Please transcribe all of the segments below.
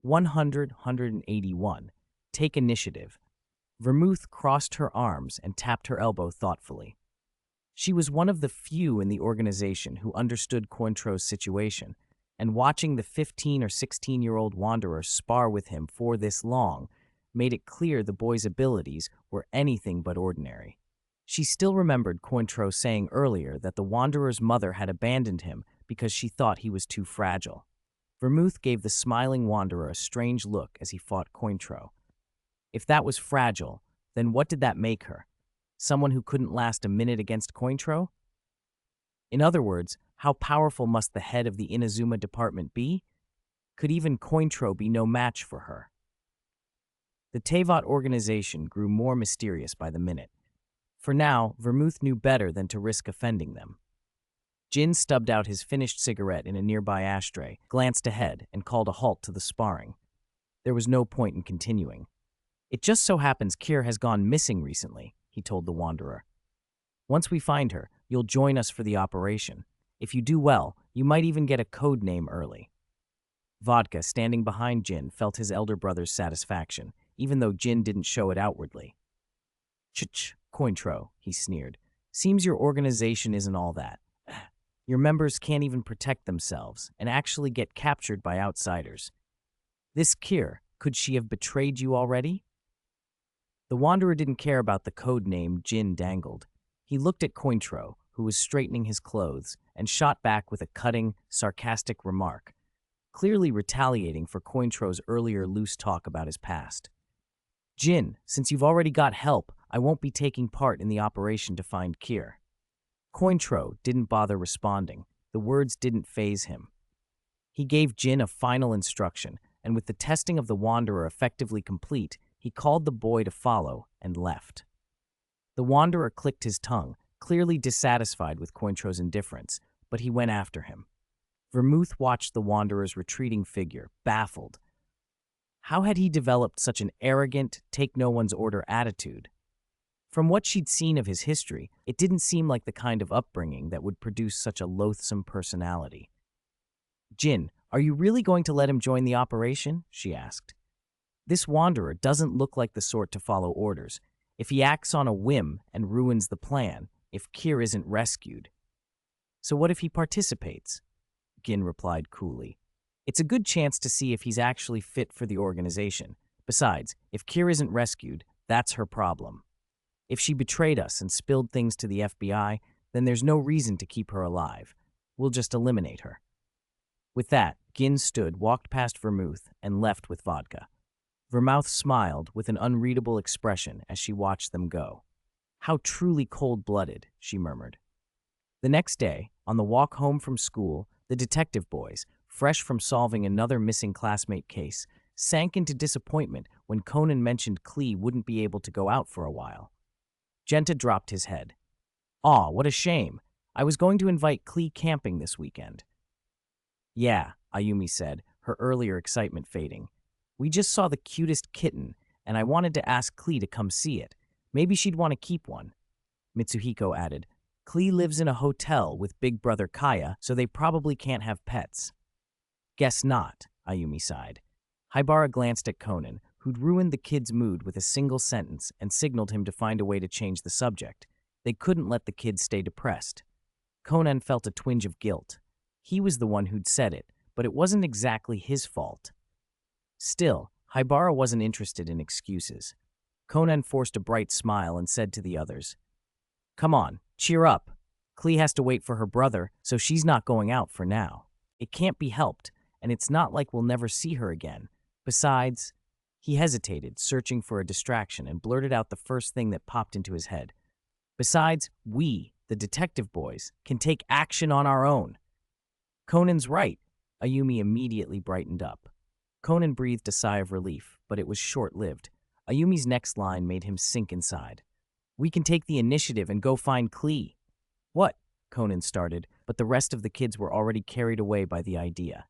100, Take initiative. Vermouth crossed her arms and tapped her elbow thoughtfully. She was one of the few in the organization who understood Cointro's situation, and watching the 15 or 16-year-old wanderer spar with him for this long made it clear the boy's abilities were anything but ordinary. She still remembered Cointro saying earlier that the wanderer's mother had abandoned him because she thought he was too fragile. Vermouth gave the smiling wanderer a strange look as he fought Cointro. If that was fragile, then what did that make her? Someone who couldn't last a minute against Cointro? In other words, how powerful must the head of the Inazuma department be? Could even Cointro be no match for her? The Tevat organization grew more mysterious by the minute. For now, Vermouth knew better than to risk offending them. Jin stubbed out his finished cigarette in a nearby ashtray, glanced ahead, and called a halt to the sparring. There was no point in continuing. "It just so happens Kier has gone missing recently," he told the Wanderer. "Once we find her, you'll join us for the operation. If you do well, you might even get a code name early." Vodka, standing behind Jin, felt his elder brother's satisfaction, even though Jin didn't show it outwardly. "Ch-ch, Cointro," he sneered. "Seems your organization isn't all that. Your members can't even protect themselves and actually get captured by outsiders. This Kier, could she have betrayed you already?" The Wanderer didn't care about the code name Jin dangled. He looked at Cointro, who was straightening his clothes, and shot back with a cutting, sarcastic remark, clearly retaliating for Cointro's earlier loose talk about his past. "Jin, since you've already got help, I won't be taking part in the operation to find Kier." Cointro didn't bother responding. The words didn't faze him. He gave Jin a final instruction, and with the testing of the Wanderer effectively complete, he called the boy to follow and left. The Wanderer clicked his tongue, clearly dissatisfied with Cointro's indifference, but he went after him. Vermouth watched the Wanderer's retreating figure, baffled. How had he developed such an arrogant, take-no-one's-order attitude? From what she'd seen of his history, it didn't seem like the kind of upbringing that would produce such a loathsome personality. "Jin, are you really going to let him join the operation?" she asked. "This Wanderer doesn't look like the sort to follow orders. If he acts on a whim and ruins the plan, if Kier isn't rescued." "So what if he participates?" Gin replied coolly. "It's a good chance to see if he's actually fit for the organization. Besides, if Kier isn't rescued, that's her problem. If she betrayed us and spilled things to the FBI, then there's no reason to keep her alive. We'll just eliminate her." With that, Gin stood, walked past Vermouth, and left with Vodka. Vermouth smiled with an unreadable expression as she watched them go. "How truly cold-blooded," she murmured. The next day, on the walk home from school, the detective boys, fresh from solving another missing classmate case, sank into disappointment when Conan mentioned Klee wouldn't be able to go out for a while. Genta dropped his head. "Aw, what a shame. I was going to invite Klee camping this weekend." "Yeah," Ayumi said, her earlier excitement fading. "We just saw the cutest kitten, and I wanted to ask Klee to come see it. Maybe she'd want to keep one." Mitsuhiko added, "Klee lives in a hotel with Big Brother Kaya, so they probably can't have pets." "Guess not," Ayumi sighed. Haibara glanced at Conan, who'd ruined the kid's mood with a single sentence and signaled him to find a way to change the subject. They couldn't let the kid stay depressed. Conan felt a twinge of guilt. He was the one who'd said it, but it wasn't exactly his fault. Still, Haibara wasn't interested in excuses. Conan forced a bright smile and said to the others, "Come on, cheer up. Klee has to wait for her brother, so she's not going out for now. It can't be helped, and it's not like we'll never see her again. Besides..." He hesitated, searching for a distraction, and blurted out the first thing that popped into his head. "Besides, we, the detective boys, can take action on our own." "Conan's right." Ayumi immediately brightened up. Conan breathed a sigh of relief, but it was short-lived. Ayumi's next line made him sink inside. "We can take the initiative and go find Klee." "What?" Conan started, but the rest of the kids were already carried away by the idea.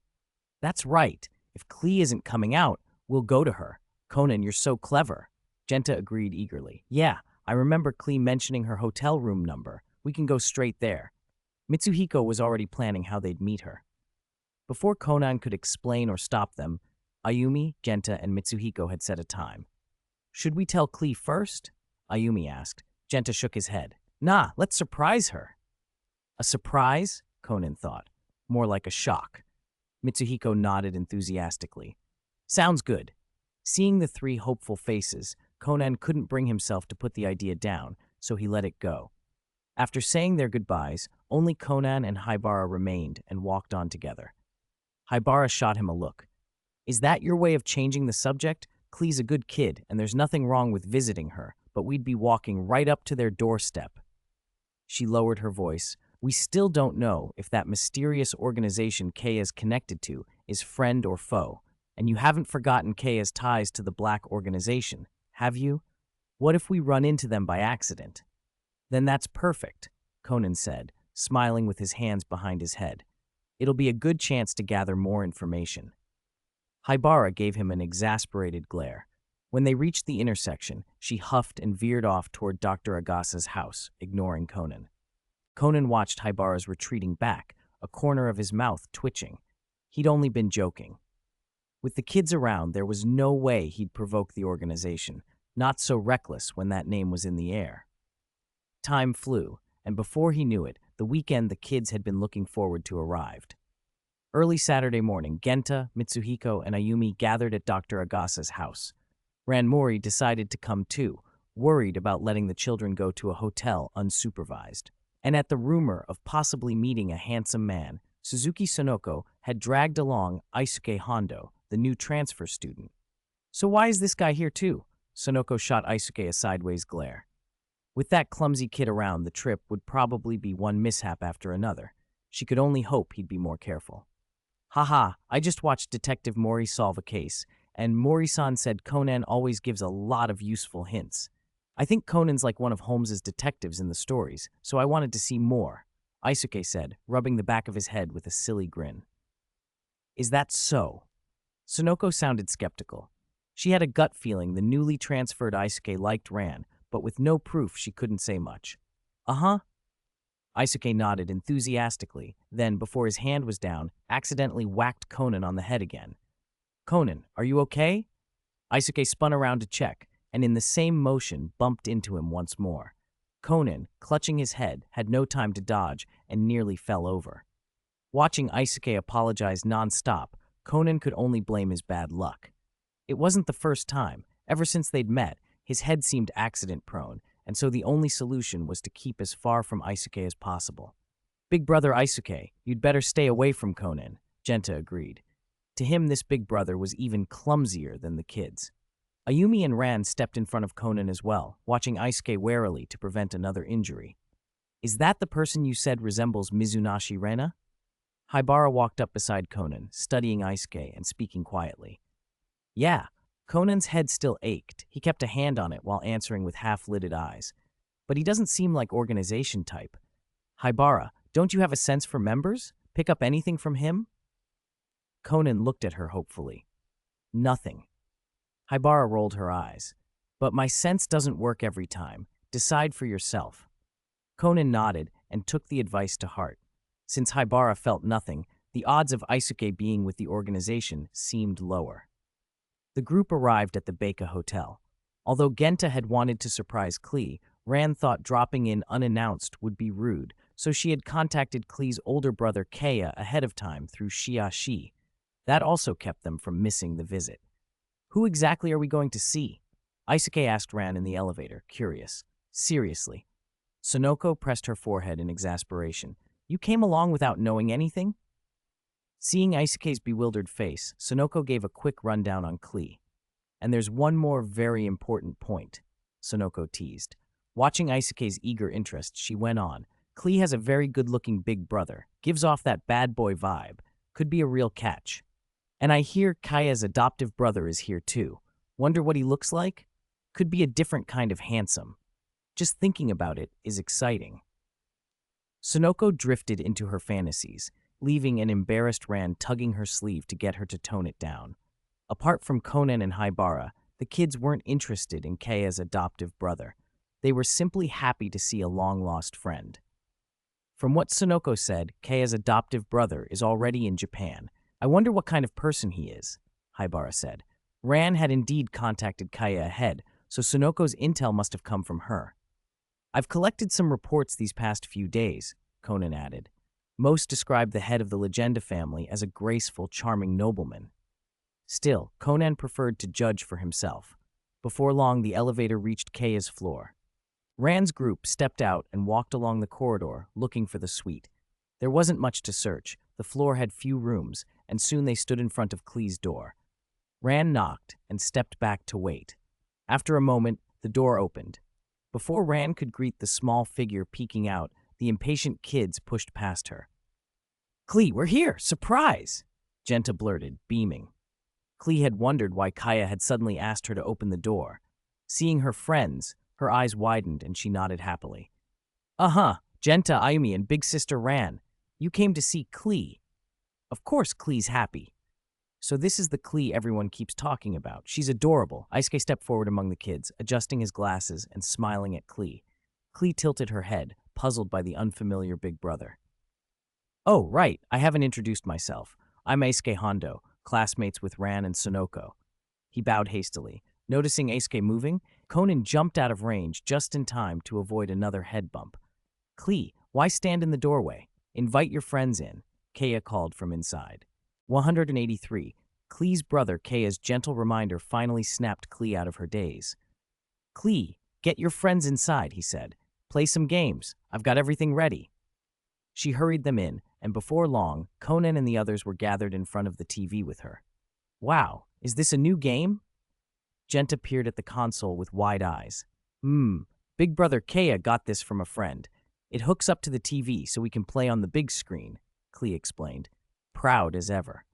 "That's right. If Klee isn't coming out, we'll go to her. Conan, you're so clever." Genta agreed eagerly. "Yeah, I remember Klee mentioning her hotel room number. We can go straight there." Mitsuhiko was already planning how they'd meet her. Before Conan could explain or stop them, Ayumi, Genta, and Mitsuhiko had set a time. Should we tell Klee first? Ayumi asked. Genta shook his head. Nah, let's surprise her. A surprise? Conan thought. More like a shock. Mitsuhiko nodded enthusiastically. Sounds good. Seeing the three hopeful faces, Conan couldn't bring himself to put the idea down, so he let it go. After saying their goodbyes, only Conan and Haibara remained and walked on together. Haibara shot him a look. Is that your way of changing the subject? Klee's a good kid, and there's nothing wrong with visiting her, but we'd be walking right up to their doorstep. She lowered her voice. We still don't know if that mysterious organization Kay is connected to is friend or foe, and you haven't forgotten Kaya's ties to the Black organization, have you? What if we run into them by accident? Then that's perfect, Conan said, smiling with his hands behind his head. It'll be a good chance to gather more information. Haibara gave him an exasperated glare. When they reached the intersection, she huffed and veered off toward Dr. Agasa's house, ignoring Conan. Conan watched Haibara's retreating back, a corner of his mouth twitching. He'd only been joking. With the kids around, there was no way he'd provoke the organization, not so reckless when that name was in the air. Time flew, and before he knew it, the weekend the kids had been looking forward to arrived. Early Saturday morning, Genta, Mitsuhiko, and Ayumi gathered at Dr. Agasa's house. Ranmori decided to come too, worried about letting the children go to a hotel unsupervised. And at the rumor of possibly meeting a handsome man, Suzuki Sonoko had dragged along Aisuke Hondo, the new transfer student. So why is this guy here too? Sonoko shot Aisuke a sideways glare. With that clumsy kid around, the trip would probably be one mishap after another. She could only hope he'd be more careful. Haha, I just watched Detective Mori solve a case, and Mori-san said Conan always gives a lot of useful hints. I think Conan's like one of Holmes's detectives in the stories, so I wanted to see more, Aisuke said, rubbing the back of his head with a silly grin. Is that so? Sonoko sounded skeptical. She had a gut feeling the newly transferred Aisuke liked Ran, but with no proof she couldn't say much. Uh-huh. Aisuke nodded enthusiastically, then, before his hand was down, accidentally whacked Conan on the head again. Conan, are you okay? Aisuke spun around to check, and in the same motion bumped into him once more. Conan, clutching his head, had no time to dodge and nearly fell over. Watching Aisuke apologize non-stop, Conan could only blame his bad luck. It wasn't the first time. Ever since they'd met, his head seemed accident-prone, and so the only solution was to keep as far from Aisuke as possible. Big brother Aisuke, you'd better stay away from Conan, Genta agreed. To him, this big brother was even clumsier than the kids. Ayumi and Ran stepped in front of Conan as well, watching Aisuke warily to prevent another injury. Is that the person you said resembles Mizunashi Rena? Haibara walked up beside Conan, studying Aisuke and speaking quietly. Yeah, Conan's head still ached. He kept a hand on it while answering with half-lidded eyes. But he doesn't seem like organization type. Haibara, don't you have a sense for members? Pick up anything from him? Conan looked at her hopefully. Nothing. Haibara rolled her eyes. But my sense doesn't work every time. Decide for yourself. Conan nodded and took the advice to heart. Since Haibara felt nothing, the odds of Aisuke being with the organization seemed lower. The group arrived at the Baika Hotel. Although Genta had wanted to surprise Klee, Ran thought dropping in unannounced would be rude, so she had contacted Klee's older brother Kaya ahead of time through Shia. That also kept them from missing the visit. Who exactly are we going to see? Aisuke asked Ran in the elevator, curious. Seriously. Sonoko pressed her forehead in exasperation. You came along without knowing anything? Seeing Aisuke's bewildered face, Sonoko gave a quick rundown on Klee. And there's one more very important point, Sonoko teased. Watching Aisuke's eager interest, she went on. Klee has a very good-looking big brother, gives off that bad boy vibe, could be a real catch. And I hear Kaya's adoptive brother is here too. Wonder what he looks like? Could be a different kind of handsome. Just thinking about it is exciting. Sonoko drifted into her fantasies, leaving an embarrassed Ran tugging her sleeve to get her to tone it down. Apart from Conan and Haibara, the kids weren't interested in Kaya's adoptive brother. They were simply happy to see a long-lost friend. From what Sonoko said, Kaya's adoptive brother is already in Japan. I wonder what kind of person he is. Haibara said. Ran had indeed contacted Kaya ahead, so Sunoko's intel must have come from her. I've collected some reports these past few days, Conan added. Most describe the head of the Legenda family as a graceful, charming nobleman. Still, Conan preferred to judge for himself. Before long, the elevator reached Kaya's floor. Rand's group stepped out and walked along the corridor, looking for the suite. There wasn't much to search. The floor had few rooms, and soon they stood in front of Klee's door. Rand knocked and stepped back to wait. After a moment, the door opened. Before Rand could greet the small figure peeking out, the impatient kids pushed past her. "Klee, we're here! Surprise!" Genta blurted, beaming. Klee had wondered why Kaya had suddenly asked her to open the door. Seeing her friends, her eyes widened and she nodded happily. "Uh-huh, Genta, Ayumi, and Big Sister Ran. You came to see Klee." Of course Klee's happy. "So this is the Klee everyone keeps talking about. She's adorable." Aisuke stepped forward among the kids, adjusting his glasses and smiling at Klee. Klee tilted her head, puzzled by the unfamiliar big brother. "Oh, right, I haven't introduced myself. I'm Aisuke Hondo, classmates with Ran and Sonoko." He bowed hastily. Noticing Aisuke moving, Conan jumped out of range just in time to avoid another head bump. "Klee, why stand in the doorway? Invite your friends in," Kaya called from inside. 183. Klee's brother Kaya's gentle reminder finally snapped Klee out of her daze. "Klee, get your friends inside," he said. "Play some games. I've got everything ready." She hurried them in, and before long, Conan and the others were gathered in front of the TV with her. "Wow, is this a new game?" Genta peered at the console with wide eyes. Big brother Kaya got this from a friend. It hooks up to the TV so we can play on the big screen," Klee explained, proud as ever.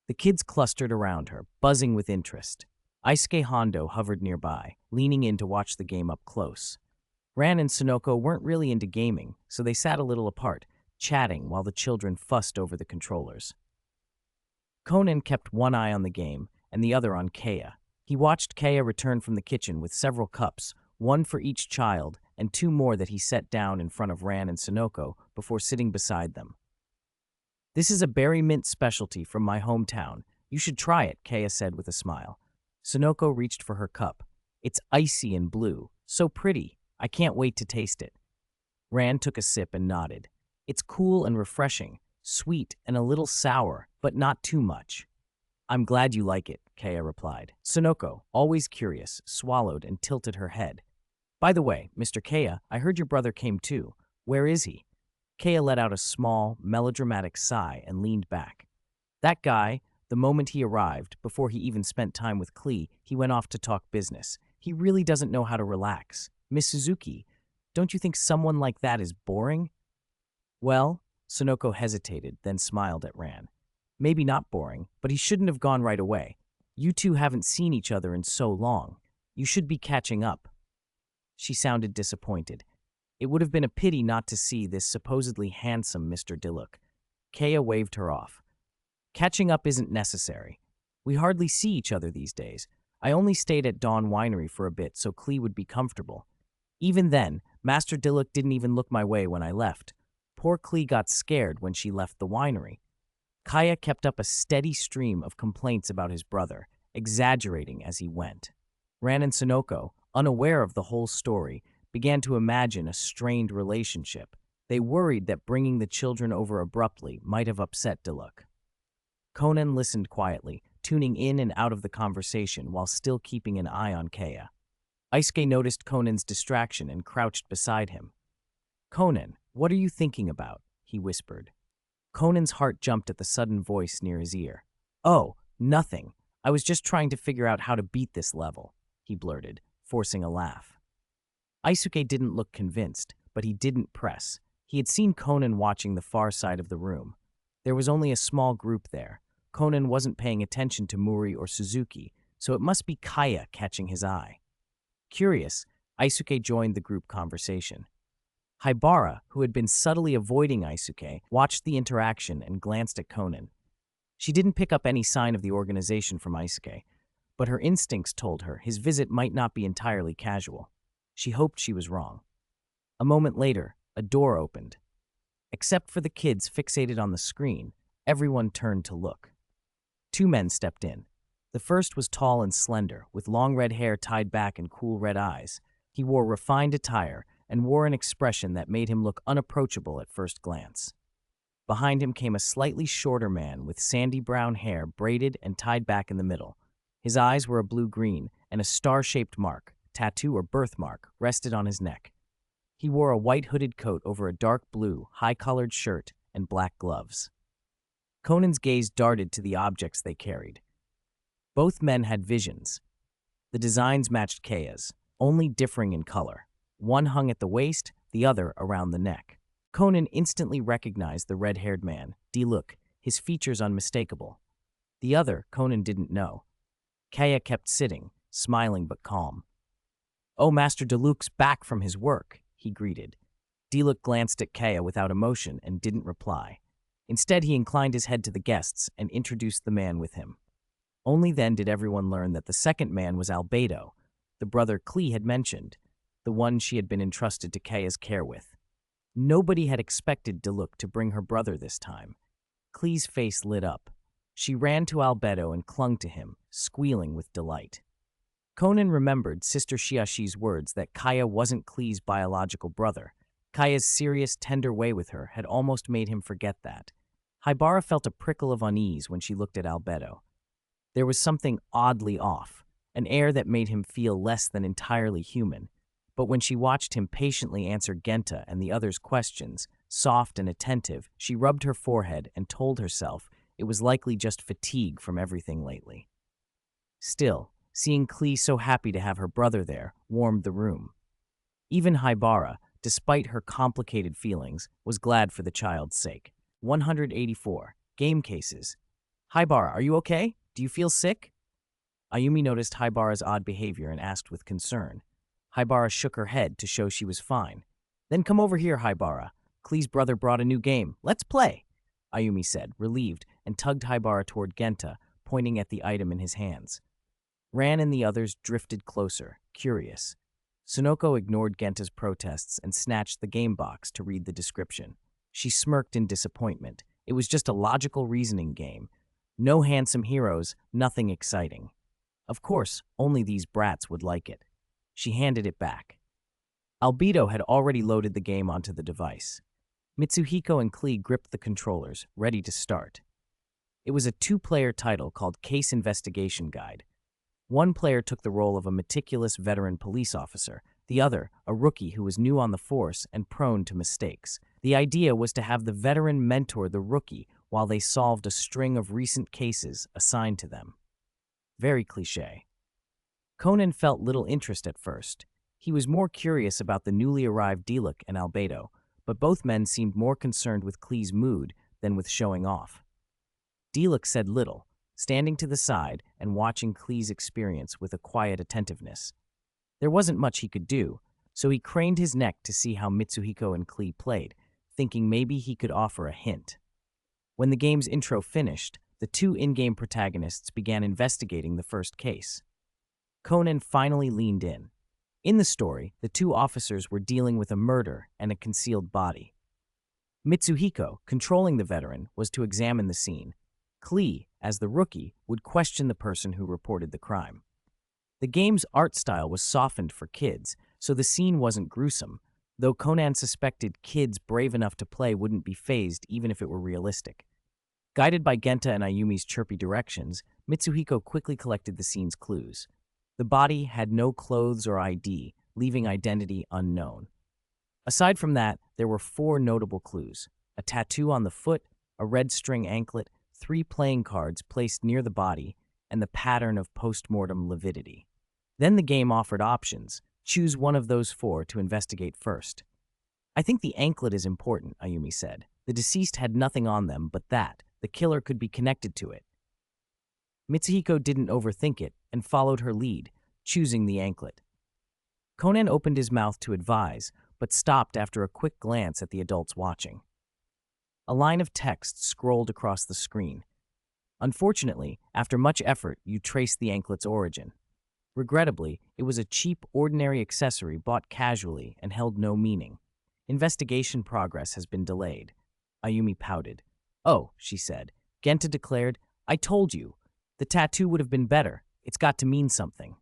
The kids clustered around her, buzzing with interest. Aisuke Hondo hovered nearby, leaning in to watch the game up close. Ran and Sonoko weren't really into gaming, so they sat a little apart, chatting while the children fussed over the controllers. Conan kept one eye on the game and the other on Kaya. He watched Kaya return from the kitchen with several cups, one for each child, and two more that he set down in front of Ran and Sonoko before sitting beside them. "This is a berry mint specialty from my hometown. You should try it," Kaya said with a smile. Sonoko reached for her cup. "It's icy and blue. So pretty. I can't wait to taste it." Ran took a sip and nodded. "It's cool and refreshing, sweet and a little sour, but not too much." "I'm glad you like it," Kaya replied. Sonoko, always curious, swallowed and tilted her head. "By the way, Mr. Kaya, I heard your brother came too. Where is he?" Kaya let out a small, melodramatic sigh and leaned back. "That guy, the moment he arrived, before he even spent time with Klee, he went off to talk business. He really doesn't know how to relax. Miss Suzuki, don't you think someone like that is boring?" "Well," Sonoko hesitated, then smiled at Ran. "Maybe not boring, but he shouldn't have gone right away. You two haven't seen each other in so long. You should be catching up." She sounded disappointed. It would have been a pity not to see this supposedly handsome Mr. Diluk. Kaya waved her off. "Catching up isn't necessary. We hardly see each other these days. I only stayed at Dawn Winery for a bit so Klee would be comfortable. Even then, Master Diluk didn't even look my way when I left. Poor Klee got scared when she left the winery." Kaya kept up a steady stream of complaints about his brother, exaggerating as he went. Ran and Sonoko, unaware of the whole story, began to imagine a strained relationship. They worried that bringing the children over abruptly might have upset Diluk. Conan listened quietly, tuning in and out of the conversation while still keeping an eye on Kaya. Aisuke noticed Conan's distraction and crouched beside him. "Conan, what are you thinking about?" he whispered. Conan's heart jumped at the sudden voice near his ear. "Oh, nothing. I was just trying to figure out how to beat this level," he blurted, forcing a laugh. Aisuke didn't look convinced, but he didn't press. He had seen Conan watching the far side of the room. There was only a small group there. Conan wasn't paying attention to Muri or Suzuki, so it must be Kaya catching his eye. Curious, Aisuke joined the group conversation. Haibara, who had been subtly avoiding Aisuke, watched the interaction and glanced at Conan. She didn't pick up any sign of the organization from Aisuke, but her instincts told her his visit might not be entirely casual. She hoped she was wrong. A moment later, a door opened. Except for the kids fixated on the screen, everyone turned to look. Two men stepped in. The first was tall and slender, with long red hair tied back and cool red eyes. He wore refined attire and wore an expression that made him look unapproachable at first glance. Behind him came a slightly shorter man with sandy brown hair braided and tied back in the middle. His eyes were a blue-green, and a star-shaped mark, tattoo or birthmark, rested on his neck. He wore a white hooded coat over a dark blue, high-collared shirt and black gloves. Conan's gaze darted to the objects they carried. Both men had visions. The designs matched Kaya's, only differing in color. One hung at the waist, the other around the neck. Conan instantly recognized the red-haired man, Diluc, his features unmistakable. The other, Conan didn't know. Kaya kept sitting, smiling but calm. "Oh, Master Diluc's back from his work," he greeted. Diluc glanced at Kaya without emotion and didn't reply. Instead, he inclined his head to the guests and introduced the man with him. Only then did everyone learn that the second man was Albedo, the brother Klee had mentioned, the one she had been entrusted to Kaya's care with. Nobody had expected Diluc to bring her brother this time. Klee's face lit up. She ran to Albedo and clung to him, squealing with delight. Conan remembered Sister Shiashi's words that Kaya wasn't Klee's biological brother. Kaya's serious, tender way with her had almost made him forget that. Haibara felt a prickle of unease when she looked at Albedo. There was something oddly off, an air that made him feel less than entirely human. But when she watched him patiently answer Genta and the others' questions, soft and attentive, she rubbed her forehead and told herself it was likely just fatigue from everything lately. Still, seeing Klee so happy to have her brother there warmed the room. Even Haibara, despite her complicated feelings, was glad for the child's sake. 184. Game cases. "Haibara, are you okay? Do you feel sick?" Ayumi noticed Haibara's odd behavior and asked with concern. Haibara shook her head to show she was fine. "Then come over here, Haibara. Klee's brother brought a new game. Let's play," Ayumi said, relieved, and tugged Haibara toward Genta, pointing at the item in his hands. Ran and the others drifted closer, curious. Sonoko ignored Genta's protests and snatched the game box to read the description. She smirked in disappointment. It was just a logical reasoning game. No handsome heroes, nothing exciting. Of course, only these brats would like it. She handed it back. Albedo had already loaded the game onto the device. Mitsuhiko and Klee gripped the controllers, ready to start. It was a two-player title called Case Investigation Guide. One player took the role of a meticulous veteran police officer, the other, a rookie who was new on the force and prone to mistakes. The idea was to have the veteran mentor the rookie while they solved a string of recent cases assigned to them. Very cliché. Conan felt little interest at first. He was more curious about the newly arrived Diluc and Albedo, but both men seemed more concerned with Klee's mood than with showing off. Diluc said little, standing to the side and watching Klee's experience with a quiet attentiveness. There wasn't much he could do, so he craned his neck to see how Mitsuhiko and Klee played, thinking maybe he could offer a hint. When the game's intro finished, the two in-game protagonists began investigating the first case. Conan finally leaned in. In the story, the two officers were dealing with a murder and a concealed body. Mitsuhiko, controlling the veteran, was to examine the scene. Klee, as the rookie, would question the person who reported the crime. The game's art style was softened for kids, so the scene wasn't gruesome, though Conan suspected kids brave enough to play wouldn't be fazed even if it were realistic. Guided by Genta and Ayumi's chirpy directions, Mitsuhiko quickly collected the scene's clues. The body had no clothes or ID, leaving identity unknown. Aside from that, there were 4 notable clues: a tattoo on the foot, a red string anklet, 3 playing cards placed near the body, and the pattern of post-mortem lividity. Then the game offered options. Choose one of those 4 to investigate first. "I think the anklet is important," Ayumi said. "The deceased had nothing on them but that. The killer could be connected to it." Mitsuhiko didn't overthink it and followed her lead, choosing the anklet. Conan opened his mouth to advise, but stopped after a quick glance at the adults watching. A line of text scrolled across the screen. Unfortunately, after much effort, you traced the anklet's origin. Regrettably, it was a cheap, ordinary accessory bought casually and held no meaning. Investigation progress has been delayed. Ayumi pouted. "Oh," she said. Genta declared, "I told you. The tattoo would have been better. It's got to mean something.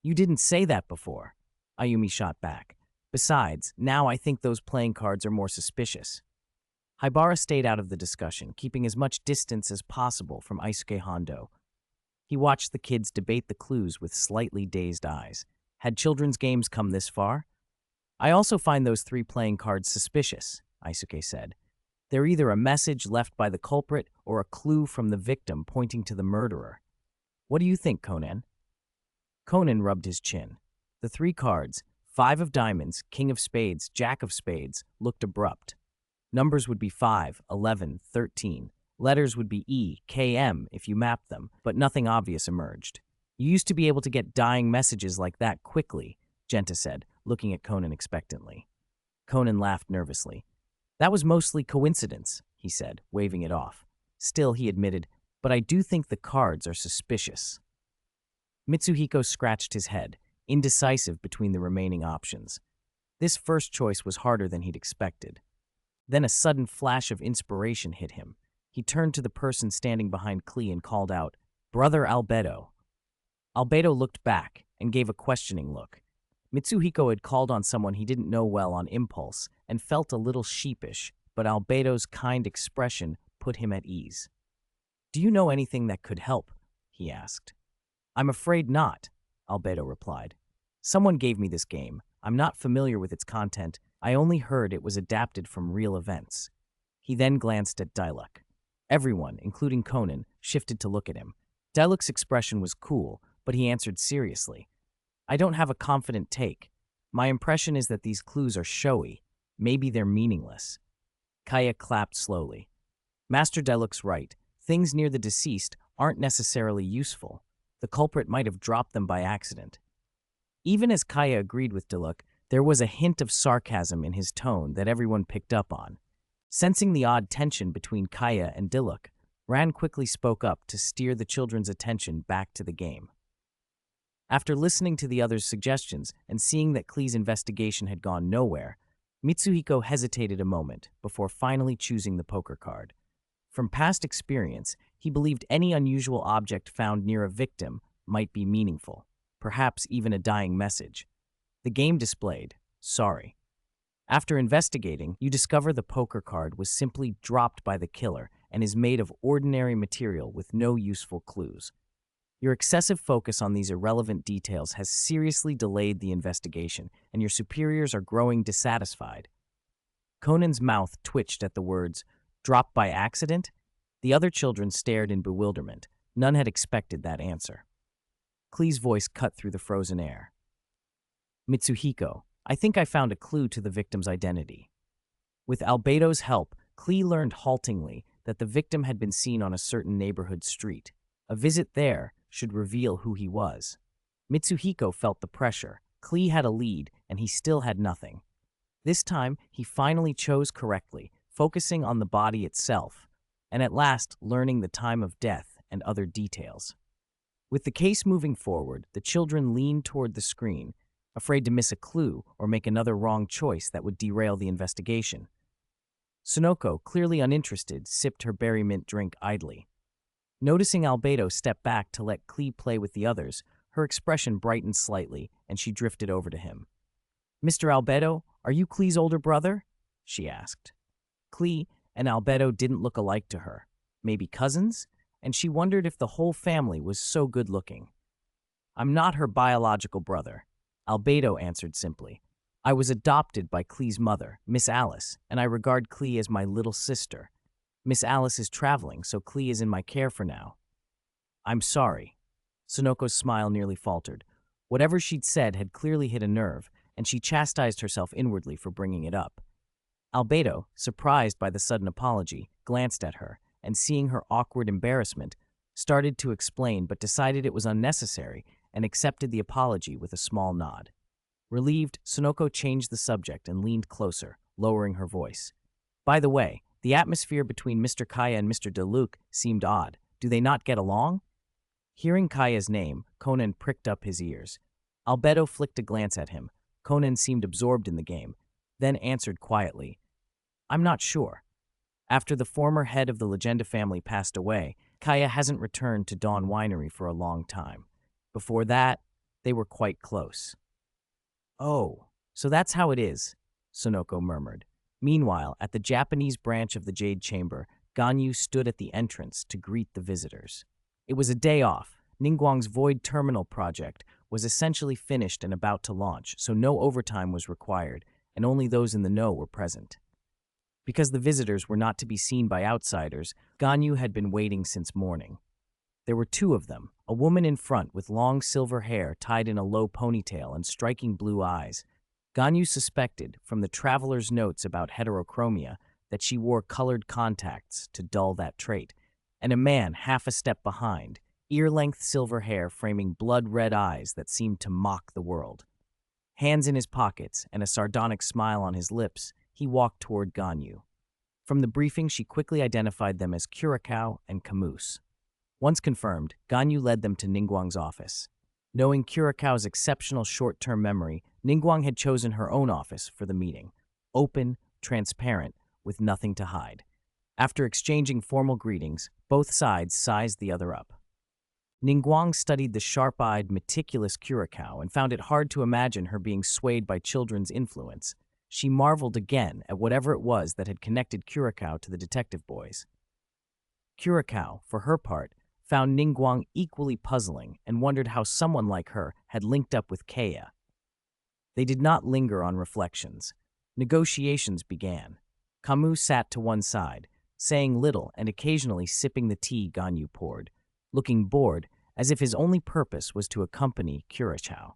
You didn't say that before, Ayumi shot back. Besides, now I think those playing cards are more suspicious. Haibara stayed out of the discussion, keeping as much distance as possible from Aisuke Hondo. He watched the kids debate the clues with slightly dazed eyes. Had children's games come this far? I also find those 3 playing cards suspicious, Aisuke said. They're either a message left by the culprit or a clue from the victim pointing to the murderer. What do you think, Conan? Conan rubbed his chin. The 3 cards, 5 of diamonds, king of spades, jack of spades, looked abrupt. Numbers would be 5, 11, 13. Letters would be E, K, M if you mapped them, but nothing obvious emerged. You used to be able to get dying messages like that quickly, Genta said, looking at Conan expectantly. Conan laughed nervously. That was mostly coincidence, he said, waving it off. Still, he admitted, but I do think the cards are suspicious. Mitsuhiko scratched his head, indecisive between the remaining options. This first choice was harder than he'd expected. Then a sudden flash of inspiration hit him. He turned to the person standing behind Klee and called out, "Brother Albedo." Albedo looked back and gave a questioning look. Mitsuhiko had called on someone he didn't know well on impulse and felt a little sheepish, but Albedo's kind expression put him at ease. "Do you know anything that could help?" he asked. "I'm afraid not," Albedo replied. "Someone gave me this game. I'm not familiar with its content. I only heard it was adapted from real events." He then glanced at Diluc. Everyone, including Conan, shifted to look at him. Diluc's expression was cool, but he answered seriously. "I don't have a confident take. My impression is that these clues are showy. Maybe they're meaningless." Kaya clapped slowly. "Master Diluc's right. Things near the deceased aren't necessarily useful. The culprit might have dropped them by accident." Even as Kaya agreed with Diluc, there was a hint of sarcasm in his tone that everyone picked up on. Sensing the odd tension between Kaya and Diluc, Ran quickly spoke up to steer the children's attention back to the game. After listening to the others' suggestions and seeing that Klee's investigation had gone nowhere, Mitsuhiko hesitated a moment before finally choosing the poker card. From past experience, he believed any unusual object found near a victim might be meaningful, perhaps even a dying message. The game displayed, "Sorry." After investigating, you discover the poker card was simply dropped by the killer and is made of ordinary material with no useful clues. Your excessive focus on these irrelevant details has seriously delayed the investigation, and your superiors are growing dissatisfied. Conan's mouth twitched at the words, "dropped by accident?" The other children stared in bewilderment. None had expected that answer. Klee's voice cut through the frozen air. "Mitsuhiko, I think I found a clue to the victim's identity." With Albedo's help, Klee learned haltingly that the victim had been seen on a certain neighborhood street. A visit there should reveal who he was. Mitsuhiko felt the pressure. Klee had a lead, and he still had nothing. This time, he finally chose correctly, focusing on the body itself, and at last learning the time of death and other details. With the case moving forward, the children leaned toward the screen, afraid to miss a clue or make another wrong choice that would derail the investigation. Sunoko, clearly uninterested, sipped her berry mint drink idly. Noticing Albedo step back to let Klee play with the others, her expression brightened slightly, and she drifted over to him. "Mr. Albedo, are you Klee's older brother?" she asked. Klee and Albedo didn't look alike to her. Maybe cousins? And she wondered if the whole family was so good-looking. "I'm not her biological brother," Albedo answered simply. "I was adopted by Klee's mother, Miss Alice, and I regard Klee as my little sister. Miss Alice is traveling, so Klee is in my care for now." "I'm sorry." Sunoko's smile nearly faltered. Whatever she'd said had clearly hit a nerve, and she chastised herself inwardly for bringing it up. Albedo, surprised by the sudden apology, glanced at her, and seeing her awkward embarrassment, started to explain but decided it was unnecessary and accepted the apology with a small nod. Relieved, Sunoko changed the subject and leaned closer, lowering her voice. "By the way, the atmosphere between Mr. Kaya and Mr. Diluc seemed odd. Do they not get along?" Hearing Kaya's name, Conan pricked up his ears. Albedo flicked a glance at him. Conan seemed absorbed in the game, then answered quietly, "I'm not sure. After the former head of the Legenda family passed away, Kaya hasn't returned to Dawn Winery for a long time. Before that, they were quite close. Oh, so that's how it is, Sonoko murmured. Meanwhile, at the Japanese branch of the Jade Chamber, Ganyu stood at the entrance to greet the visitors. It was a day off. Ningguang's Void Terminal project was essentially finished and about to launch, so no overtime was required, and only those in the know were present. Because the visitors were not to be seen by outsiders, Ganyu had been waiting since morning. There were two of them, a woman in front with long silver hair tied in a low ponytail and striking blue eyes. Ganyu suspected, from the traveler's notes about heterochromia, that she wore colored contacts to dull that trait, and a man half a step behind, ear-length silver hair framing blood-red eyes that seemed to mock the world. Hands in his pockets and a sardonic smile on his lips, he walked toward Ganyu. From the briefing, she quickly identified them as Curacao and Camus. Once confirmed, Ganyu led them to Ningguang's office. Knowing Curacao's exceptional short-term memory, Ningguang had chosen her own office for the meeting. Open, transparent, with nothing to hide. After exchanging formal greetings, both sides sized the other up. Ningguang studied the sharp-eyed, meticulous Curacao and found it hard to imagine her being swayed by children's influence. She marveled again at whatever it was that had connected Curacao to the detective boys. Curacao, for her part, found Ningguang equally puzzling and wondered how someone like her had linked up with Kaya. They did not linger on reflections. Negotiations began. Camus sat to one side, saying little and occasionally sipping the tea Ganyu poured, looking bored as if his only purpose was to accompany Curacao.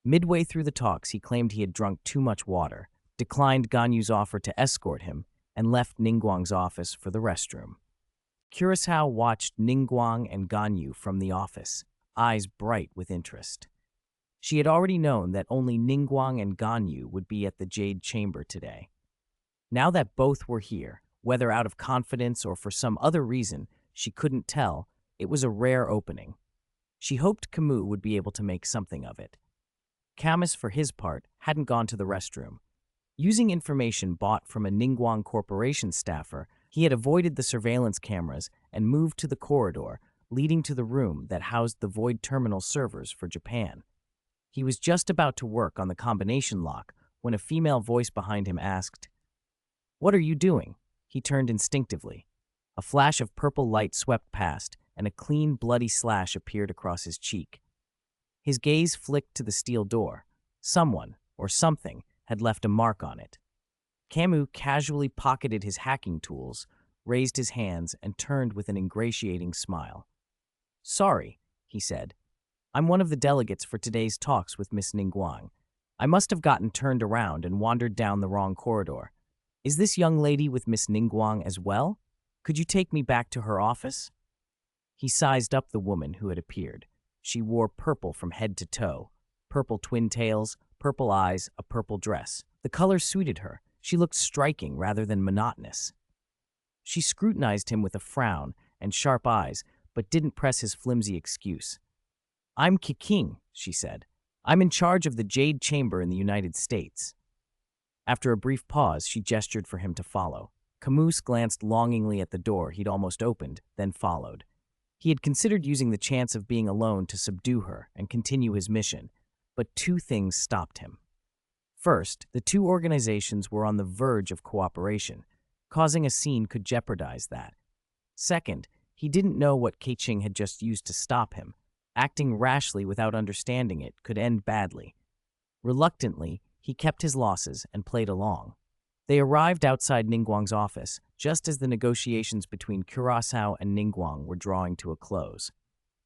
Midway through the talks, he claimed he had drunk too much water, declined Ganyu's offer to escort him, and left Ningguang's office for the restroom. Curacao watched Ningguang and Ganyu from the office, eyes bright with interest. She had already known that only Ningguang and Ganyu would be at the Jade Chamber today. Now that both were here, whether out of confidence or for some other reason she couldn't tell, it was a rare opening. She hoped Camus would be able to make something of it. Camus, for his part, hadn't gone to the restroom. Using information bought from a Ningguang Corporation staffer, he had avoided the surveillance cameras and moved to the corridor leading to the room that housed the Void Terminal servers for Japan. He was just about to work on the combination lock when a female voice behind him asked, "What are you doing?" He turned instinctively. A flash of purple light swept past, and a clean, bloody slash appeared across his cheek. His gaze flicked to the steel door. Someone, or something, had left a mark on it. Camus casually pocketed his hacking tools, raised his hands, and turned with an ingratiating smile. "Sorry," he said. "I'm one of the delegates for today's talks with Miss Ningguang. I must have gotten turned around and wandered down the wrong corridor. Is this young lady with Miss Ningguang as well? Could you take me back to her office?" He sized up the woman who had appeared. She wore purple from head to toe, purple twin tails, purple eyes, a purple dress. The color suited her. She looked striking rather than monotonous. She scrutinized him with a frown and sharp eyes, but didn't press his flimsy excuse. "I'm Kiking," she said. "I'm in charge of the Jade Chamber in the United States." After a brief pause, she gestured for him to follow. Camus glanced longingly at the door he'd almost opened, then followed. He had considered using the chance of being alone to subdue her and continue his mission, but two things stopped him. First, the two organizations were on the verge of cooperation. Causing a scene could jeopardize that. Second, he didn't know what Keiching had just used to stop him. Acting rashly without understanding it could end badly. Reluctantly, he kept his losses and played along. They arrived outside Ningguang's office, just as the negotiations between Curaçao and Ningguang were drawing to a close.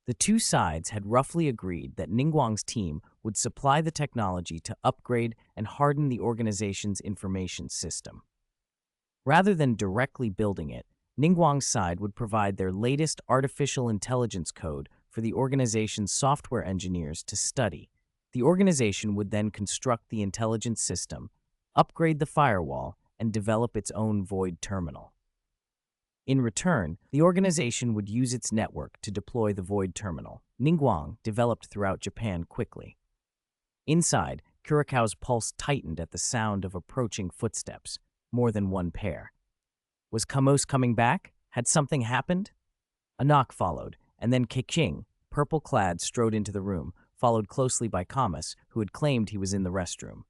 The two sides had roughly agreed that Ningguang's team would supply the technology to upgrade and harden the organization's information system. Rather than directly building it, Ningguang's side would provide their latest artificial intelligence code for the organization's software engineers to study. The organization would then construct the intelligence system, upgrade the firewall, and develop its own Void Terminal. In return, the organization would use its network to deploy the Void Terminal. Ningguang developed throughout Japan quickly. Inside, Curacao's pulse tightened at the sound of approaching footsteps, more than one pair. Was Camus coming back? Had something happened? A knock followed, and then Keqing, purple-clad, strode into the room, followed closely by Kamas, who had claimed he was in the restroom.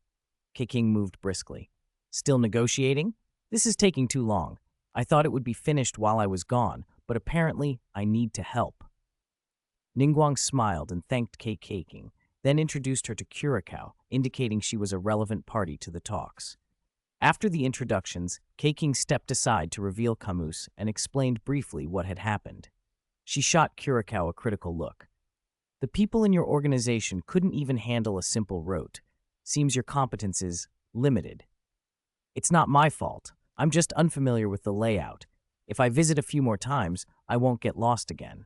Keqing moved briskly. Still negotiating? This is taking too long. I thought it would be finished while I was gone, but apparently I need to help. Ningguang smiled and thanked Keqing, then introduced her to Curacao, indicating she was a relevant party to the talks. After the introductions, Keqing stepped aside to reveal Camus and explained briefly what had happened. She shot Curacao a critical look. The people in your organization couldn't even handle a simple rote. Seems your competence is limited. It's not my fault. I'm just unfamiliar with the layout. If I visit a few more times, I won't get lost again,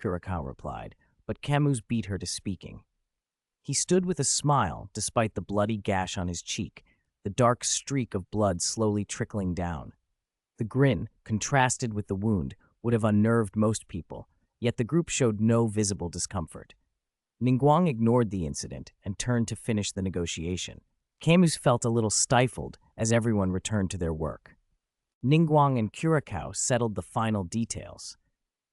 Curacao replied, but Camus beat her to speaking. He stood with a smile despite the bloody gash on his cheek, the dark streak of blood slowly trickling down. The grin, contrasted with the wound, would have unnerved most people, yet the group showed no visible discomfort. Ningguang ignored the incident and turned to finish the negotiation. Camus felt a little stifled as everyone returned to their work. Ningguang and Curacao settled the final details.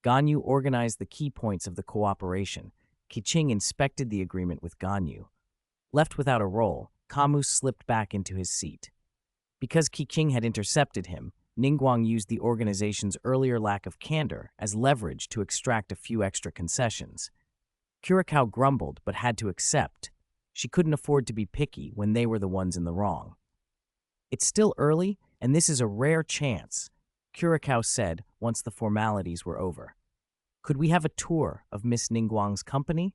Ganyu organized the key points of the cooperation. Keqing inspected the agreement with Ganyu. Left without a role, Camus slipped back into his seat. Because Keqing had intercepted him, Ningguang used the organization's earlier lack of candor as leverage to extract a few extra concessions. Curacao grumbled but had to accept. She couldn't afford to be picky when they were the ones in the wrong. It's still early, and this is a rare chance, Curacao said once the formalities were over. Could we have a tour of Miss Ningguang's company?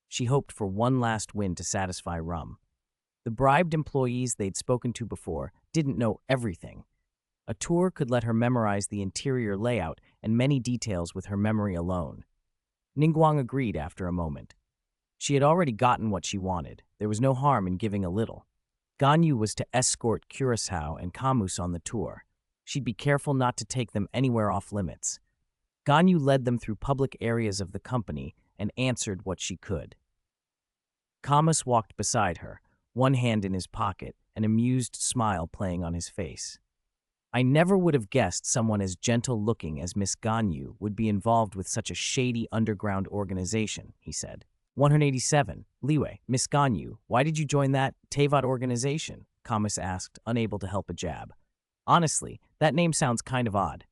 She hoped for one last win to satisfy Rum. The bribed employees they'd spoken to before didn't know everything. A tour could let her memorize the interior layout and many details with her memory alone. Ningguang agreed after a moment. She had already gotten what she wanted. There was no harm in giving a little. Ganyu was to escort Curacao and Camus on the tour. She'd be careful not to take them anywhere off limits. Ganyu led them through public areas of the company and answered what she could. Camus walked beside her, one hand in his pocket, an amused smile playing on his face. I never would have guessed someone as gentle-looking as Miss Ganyu would be involved with such a shady underground organization, he said. 187. Liwei, Miss Ganyu, why did you join that Tevat organization? Camus asked, unable to help a jab. Honestly, that name sounds kind of odd.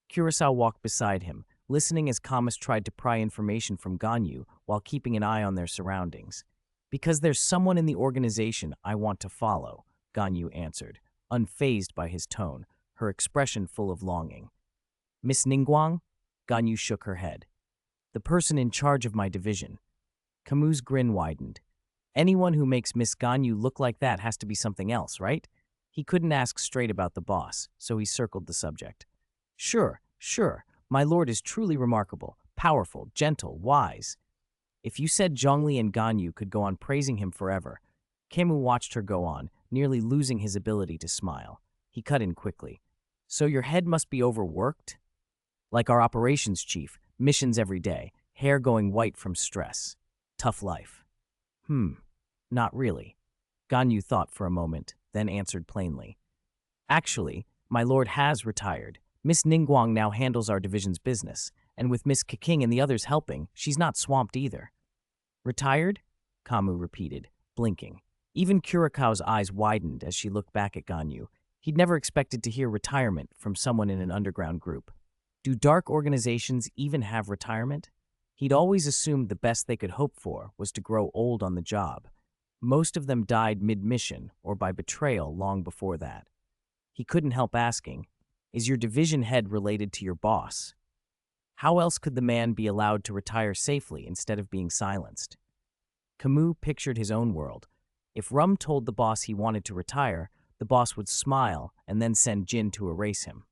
Curacao walked beside him, listening as Camus tried to pry information from Ganyu while keeping an eye on their surroundings. Because there's someone in the organization I want to follow, Ganyu answered, unfazed by his tone, her expression full of longing. Miss Ningguang? Ganyu shook her head. The person in charge of my division. Camus' grin widened. Anyone who makes Miss Ganyu look like that has to be something else, right? He couldn't ask straight about the boss, so he circled the subject. Sure, my lord is truly remarkable, powerful, gentle, wise. If you said Zhongli and Ganyu could go on praising him forever. Camus watched her go on, nearly losing his ability to smile. He cut in quickly. So your head must be overworked? Like our operations chief, missions every day, hair going white from stress. Tough life. Not really. Ganyu thought for a moment, then answered plainly. Actually, my lord has retired. Miss Ningguang now handles our division's business, and with Miss Keqing and the others helping, she's not swamped either. Retired? Camus repeated, blinking. Even Curacao's eyes widened as she looked back at Ganyu. He'd never expected to hear retirement from someone in an underground group. Do dark organizations even have retirement? He'd always assumed the best they could hope for was to grow old on the job. Most of them died mid-mission or by betrayal long before that. He couldn't help asking, is your division head related to your boss? How else could the man be allowed to retire safely instead of being silenced? Camus pictured his own world. If Rum told the boss he wanted to retire, the boss would smile and then send Jin to erase him.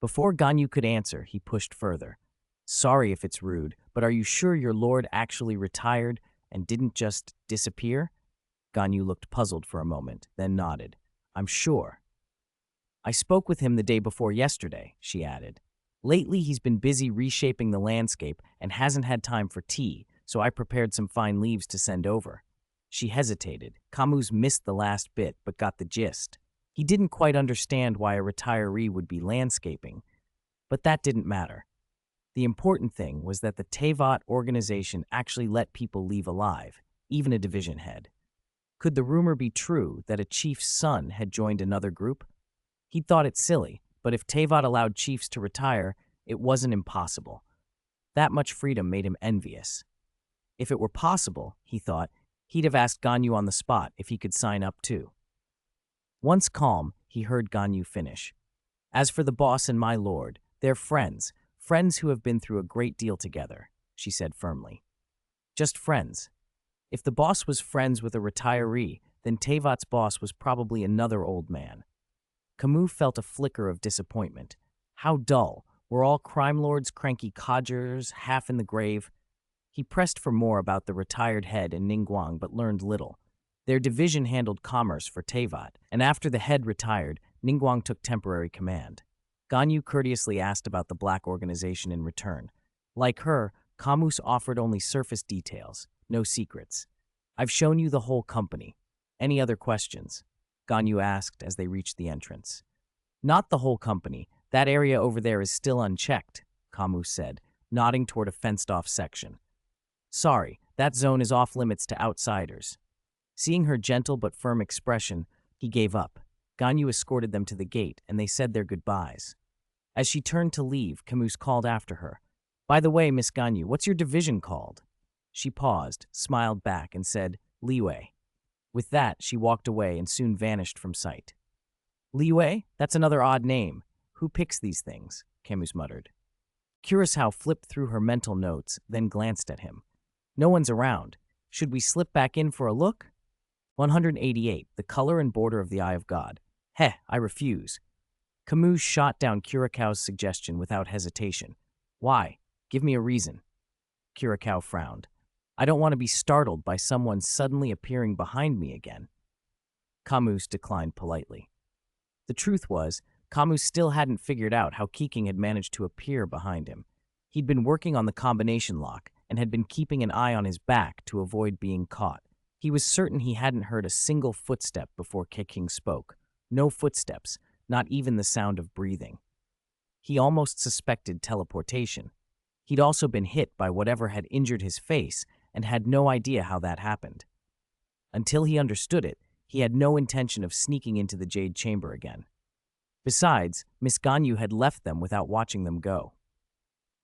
Before Ganyu could answer, he pushed further. Sorry if it's rude, but are you sure your lord actually retired and didn't just disappear? Ganyu looked puzzled for a moment, then nodded. I'm sure. I spoke with him the day before yesterday, she added. Lately, he's been busy reshaping the landscape and hasn't had time for tea, so I prepared some fine leaves to send over. She hesitated. Camus missed the last bit, but got the gist. He didn't quite understand why a retiree would be landscaping, but that didn't matter. The important thing was that the Tevat organization actually let people leave alive, even a division head. Could the rumor be true that a chief's son had joined another group? He thought it silly, but if Tevat allowed chiefs to retire, it wasn't impossible. That much freedom made him envious. If it were possible, he thought, he'd have asked Ganyu on the spot if he could sign up too. Once calm, he heard Ganyu finish. As for the boss and my lord, they're friends, friends who have been through a great deal together, she said firmly. Just friends. If the boss was friends with a retiree, then Tevat's boss was probably another old man. Camus felt a flicker of disappointment. How dull. Were all crime lords cranky codgers, half in the grave? He pressed for more about the retired head in Ningguang but learned little. Their division handled commerce for Tevat, and after the head retired, Ningguang took temporary command. Ganyu courteously asked about the black organization in return. Like her, Camus offered only surface details, no secrets. I've shown you the whole company. Any other questions? Ganyu asked as they reached the entrance. Not the whole company. That area over there is still unchecked, Camus said, nodding toward a fenced-off section. Sorry, that zone is off-limits to outsiders. Seeing her gentle but firm expression, he gave up. Ganyu escorted them to the gate, and they said their goodbyes. As she turned to leave, Camus called after her. By the way, Miss Ganyu, what's your division called? She paused, smiled back, and said, Liyue. With that, she walked away and soon vanished from sight. Liyue? That's another odd name. Who picks these things? Camus muttered. Curaçao flipped through her mental notes, then glanced at him. No one's around. Should we slip back in for a look? 188. The color and border of the Eye of God. Heh, I refuse. Camus shot down Curaçao's suggestion without hesitation. Why? Give me a reason. Curaçao frowned. I don't want to be startled by someone suddenly appearing behind me again. Camus declined politely. The truth was, Camus still hadn't figured out how Keeking had managed to appear behind him. He'd been working on the combination lock and had been keeping an eye on his back to avoid being caught. He was certain he hadn't heard a single footstep before Keeking spoke. No footsteps, not even the sound of breathing. He almost suspected teleportation. He'd also been hit by whatever had injured his face and had no idea how that happened. Until he understood it, he had no intention of sneaking into the Jade Chamber again. Besides, Miss Ganyu had left them without watching them go.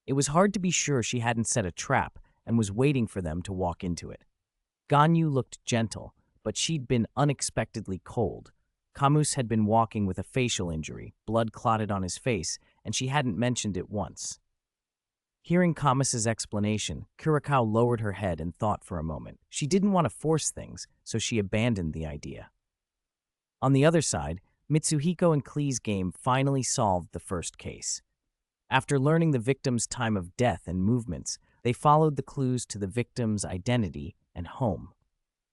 It was hard to be sure she hadn't set a trap and was waiting for them to walk into it. Ganyu looked gentle, but she'd been unexpectedly cold. Camus had been walking with a facial injury, blood clotted on his face, and she hadn't mentioned it once. Hearing Camus's explanation, Curaçao lowered her head and thought for a moment. She didn't want to force things, so she abandoned the idea. On the other side, Mitsuhiko and Klee's game finally solved the first case. After learning the victim's time of death and movements, they followed the clues to the victim's identity and home.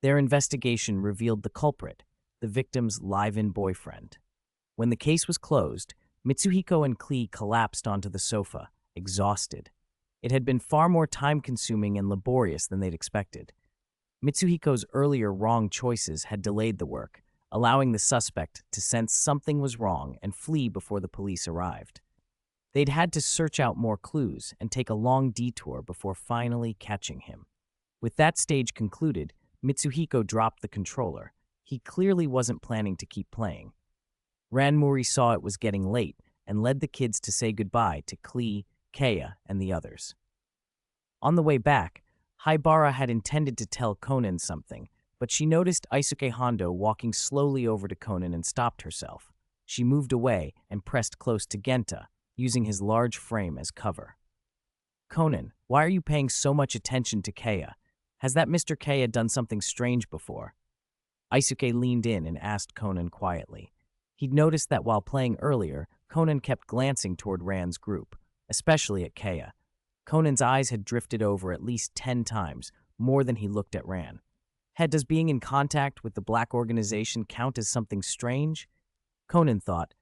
Their investigation revealed the culprit, the victim's live-in boyfriend. When the case was closed, Mitsuhiko and Klee collapsed onto the sofa, exhausted. It had been far more time-consuming and laborious than they'd expected. Mitsuhiko's earlier wrong choices had delayed the work, allowing the suspect to sense something was wrong and flee before the police arrived. They'd had to search out more clues and take a long detour before finally catching him. With that stage concluded, Mitsuhiko dropped the controller. He clearly wasn't planning to keep playing. Ranmuri saw it was getting late and led the kids to say goodbye to Klee, Kaya, and the others. On the way back, Haibara had intended to tell Conan something, but she noticed Isuke Hondo walking slowly over to Conan and stopped herself. She moved away and pressed close to Genta, using his large frame as cover. Conan, why are you paying so much attention to Kaya? Has that Mr. Kaya done something strange before? Isuke leaned in and asked Conan quietly. He'd noticed that while playing earlier, Conan kept glancing toward Rand's group, especially at Kaya. Conan's eyes had drifted over at least 10 times, more than he looked at Rand. Does being in contact with the Black Organization count as something strange? Conan thought,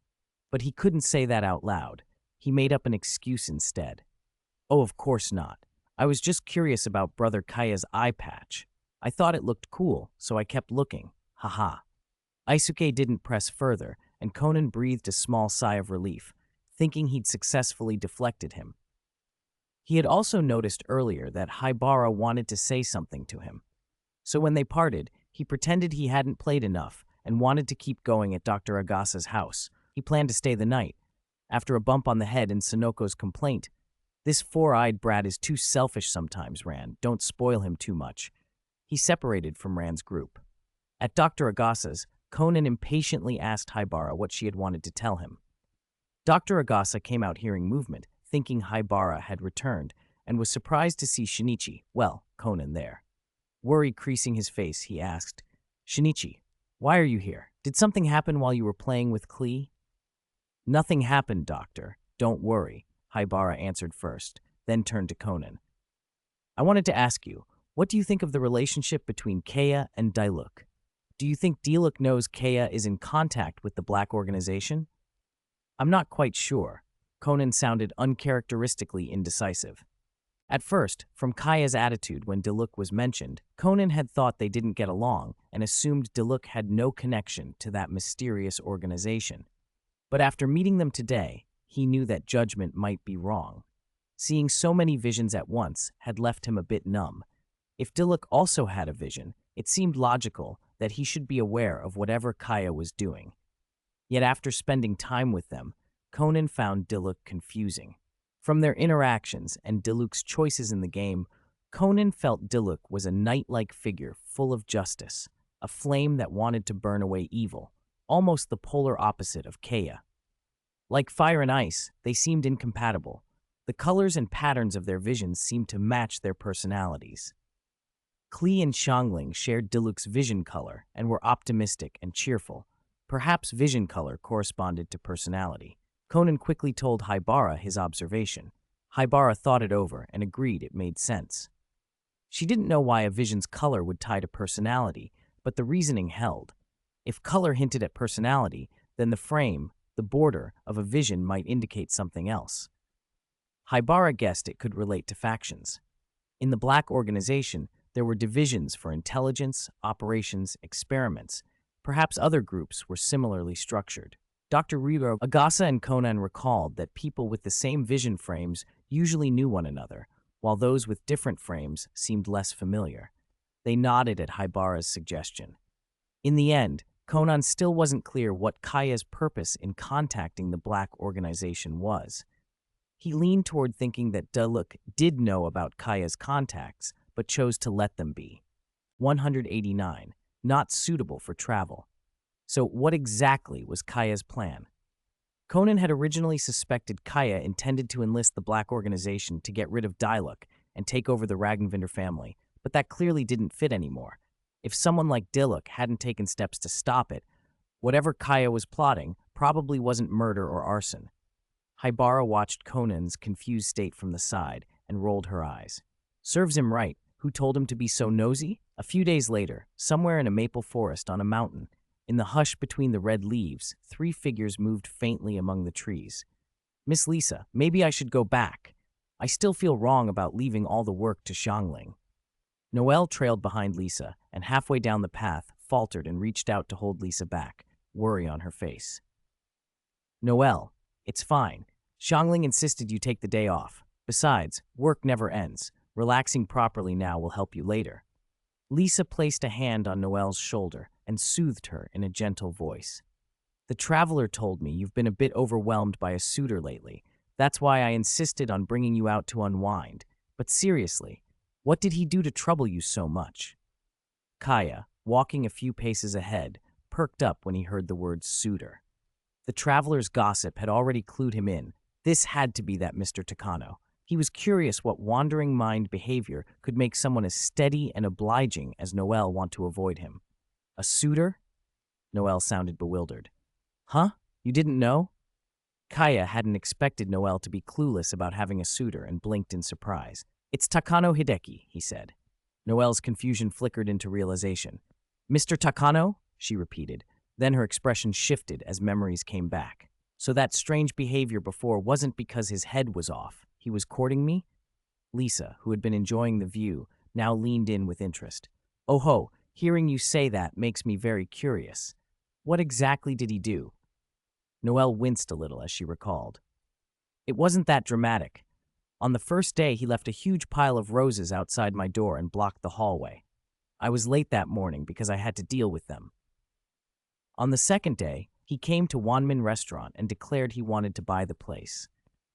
but he couldn't say that out loud. He made up an excuse instead. Oh, of course not. I was just curious about Brother Kaya's eye patch. I thought it looked cool, so I kept looking. Haha. Isuke didn't press further, and Conan breathed a small sigh of relief, thinking he'd successfully deflected him. He had also noticed earlier that Haibara wanted to say something to him. So when they parted, he pretended he hadn't played enough and wanted to keep going at Dr. Agasa's house. He planned to stay the night. After a bump on the head and Sonoko's complaint, "This four-eyed brat is too selfish sometimes, Ran. Don't spoil him too much." He separated from Ran's group. At Dr. Agasa's, Conan impatiently asked Haibara what she had wanted to tell him. Dr. Agasa came out hearing movement, thinking Haibara had returned, and was surprised to see Conan there. Worry creasing his face, he asked, "Shinichi, why are you here? Did something happen while you were playing with Klee?" "Nothing happened, Doctor. Don't worry," Haibara answered first, then turned to Conan. "I wanted to ask you, what do you think of the relationship between Kea and Dailuk? Do you think Dailuk knows Kea is in contact with the Black Organization?" "I'm not quite sure." Conan sounded uncharacteristically indecisive. At first, from Kaya's attitude when Dailuk was mentioned, Conan had thought they didn't get along and assumed Dailuk had no connection to that mysterious organization. But after meeting them today, he knew that judgment might be wrong. Seeing so many visions at once had left him a bit numb. If Dailuk also had a vision, it seemed logical that he should be aware of whatever Kaya was doing. Yet after spending time with them, Conan found Dailuk confusing. From their interactions and Dailuk's choices in the game, Conan felt Dailuk was a knight-like figure full of justice, a flame that wanted to burn away evil, almost the polar opposite of Kea. Like fire and ice, they seemed incompatible. The colors and patterns of their visions seemed to match their personalities. Klee and Xiangling shared Dailuk's vision color and were optimistic and cheerful. Perhaps vision color corresponded to personality. Conan quickly told Haibara his observation. Haibara thought it over and agreed it made sense. She didn't know why a vision's color would tie to personality, but the reasoning held. If color hinted at personality, then the border of a vision might indicate something else. Haibara guessed it could relate to factions. In the Black Organization, there were divisions for intelligence, operations, experiments. Perhaps other groups were similarly structured. Dr. Agasa and Conan recalled that people with the same vision frames usually knew one another, while those with different frames seemed less familiar. They nodded at Haibara's suggestion. In the end, Conan still wasn't clear what Kaya's purpose in contacting the Black Organization was. He leaned toward thinking that Dailuk did know about Kaya's contacts, but chose to let them be. 189. Not suitable for travel. So what exactly was Kaya's plan? Conan had originally suspected Kaya intended to enlist the Black Organization to get rid of Dailuk and take over the Ragnvinder family, but that clearly didn't fit anymore. If someone like Dailuk hadn't taken steps to stop it, whatever Kaya was plotting probably wasn't murder or arson. Haibara watched Conan's confused state from the side and rolled her eyes. Serves him right. Who told him to be so nosy? A few days later, somewhere in a maple forest on a mountain, in the hush between the red leaves, 3 figures moved faintly among the trees. "Miss Lisa, maybe I should go back. I still feel wrong about leaving all the work to Xiangling." Noelle trailed behind Lisa, and halfway down the path, faltered and reached out to hold Lisa back, worry on her face. "Noelle, it's fine. Xiangling insisted you take the day off. Besides, work never ends. Relaxing properly now will help you later." Lisa placed a hand on Noelle's shoulder and soothed her in a gentle voice. "The traveler told me you've been a bit overwhelmed by a suitor lately. That's why I insisted on bringing you out to unwind. But seriously, what did he do to trouble you so much?" Kaya, walking a few paces ahead, perked up when he heard the word suitor. The traveler's gossip had already clued him in. This had to be that Mr. Takano. He was curious what wandering mind behavior could make someone as steady and obliging as Noelle want to avoid him. "A suitor?" Noelle sounded bewildered. "Huh? You didn't know?" Kaya hadn't expected Noelle to be clueless about having a suitor and blinked in surprise. "It's Takano Hideki," he said. Noelle's confusion flickered into realization. "Mr. Takano?" she repeated. Then her expression shifted as memories came back. "So that strange behavior before wasn't because his head was off. He was courting me?" Lisa, who had been enjoying the view, now leaned in with interest. "Oh ho, hearing you say that makes me very curious. What exactly did he do?" Noelle winced a little as she recalled. "It wasn't that dramatic. On the first day, he left a huge pile of roses outside my door and blocked the hallway. I was late that morning because I had to deal with them. On the second day, he came to Wanmin Restaurant and declared he wanted to buy the place.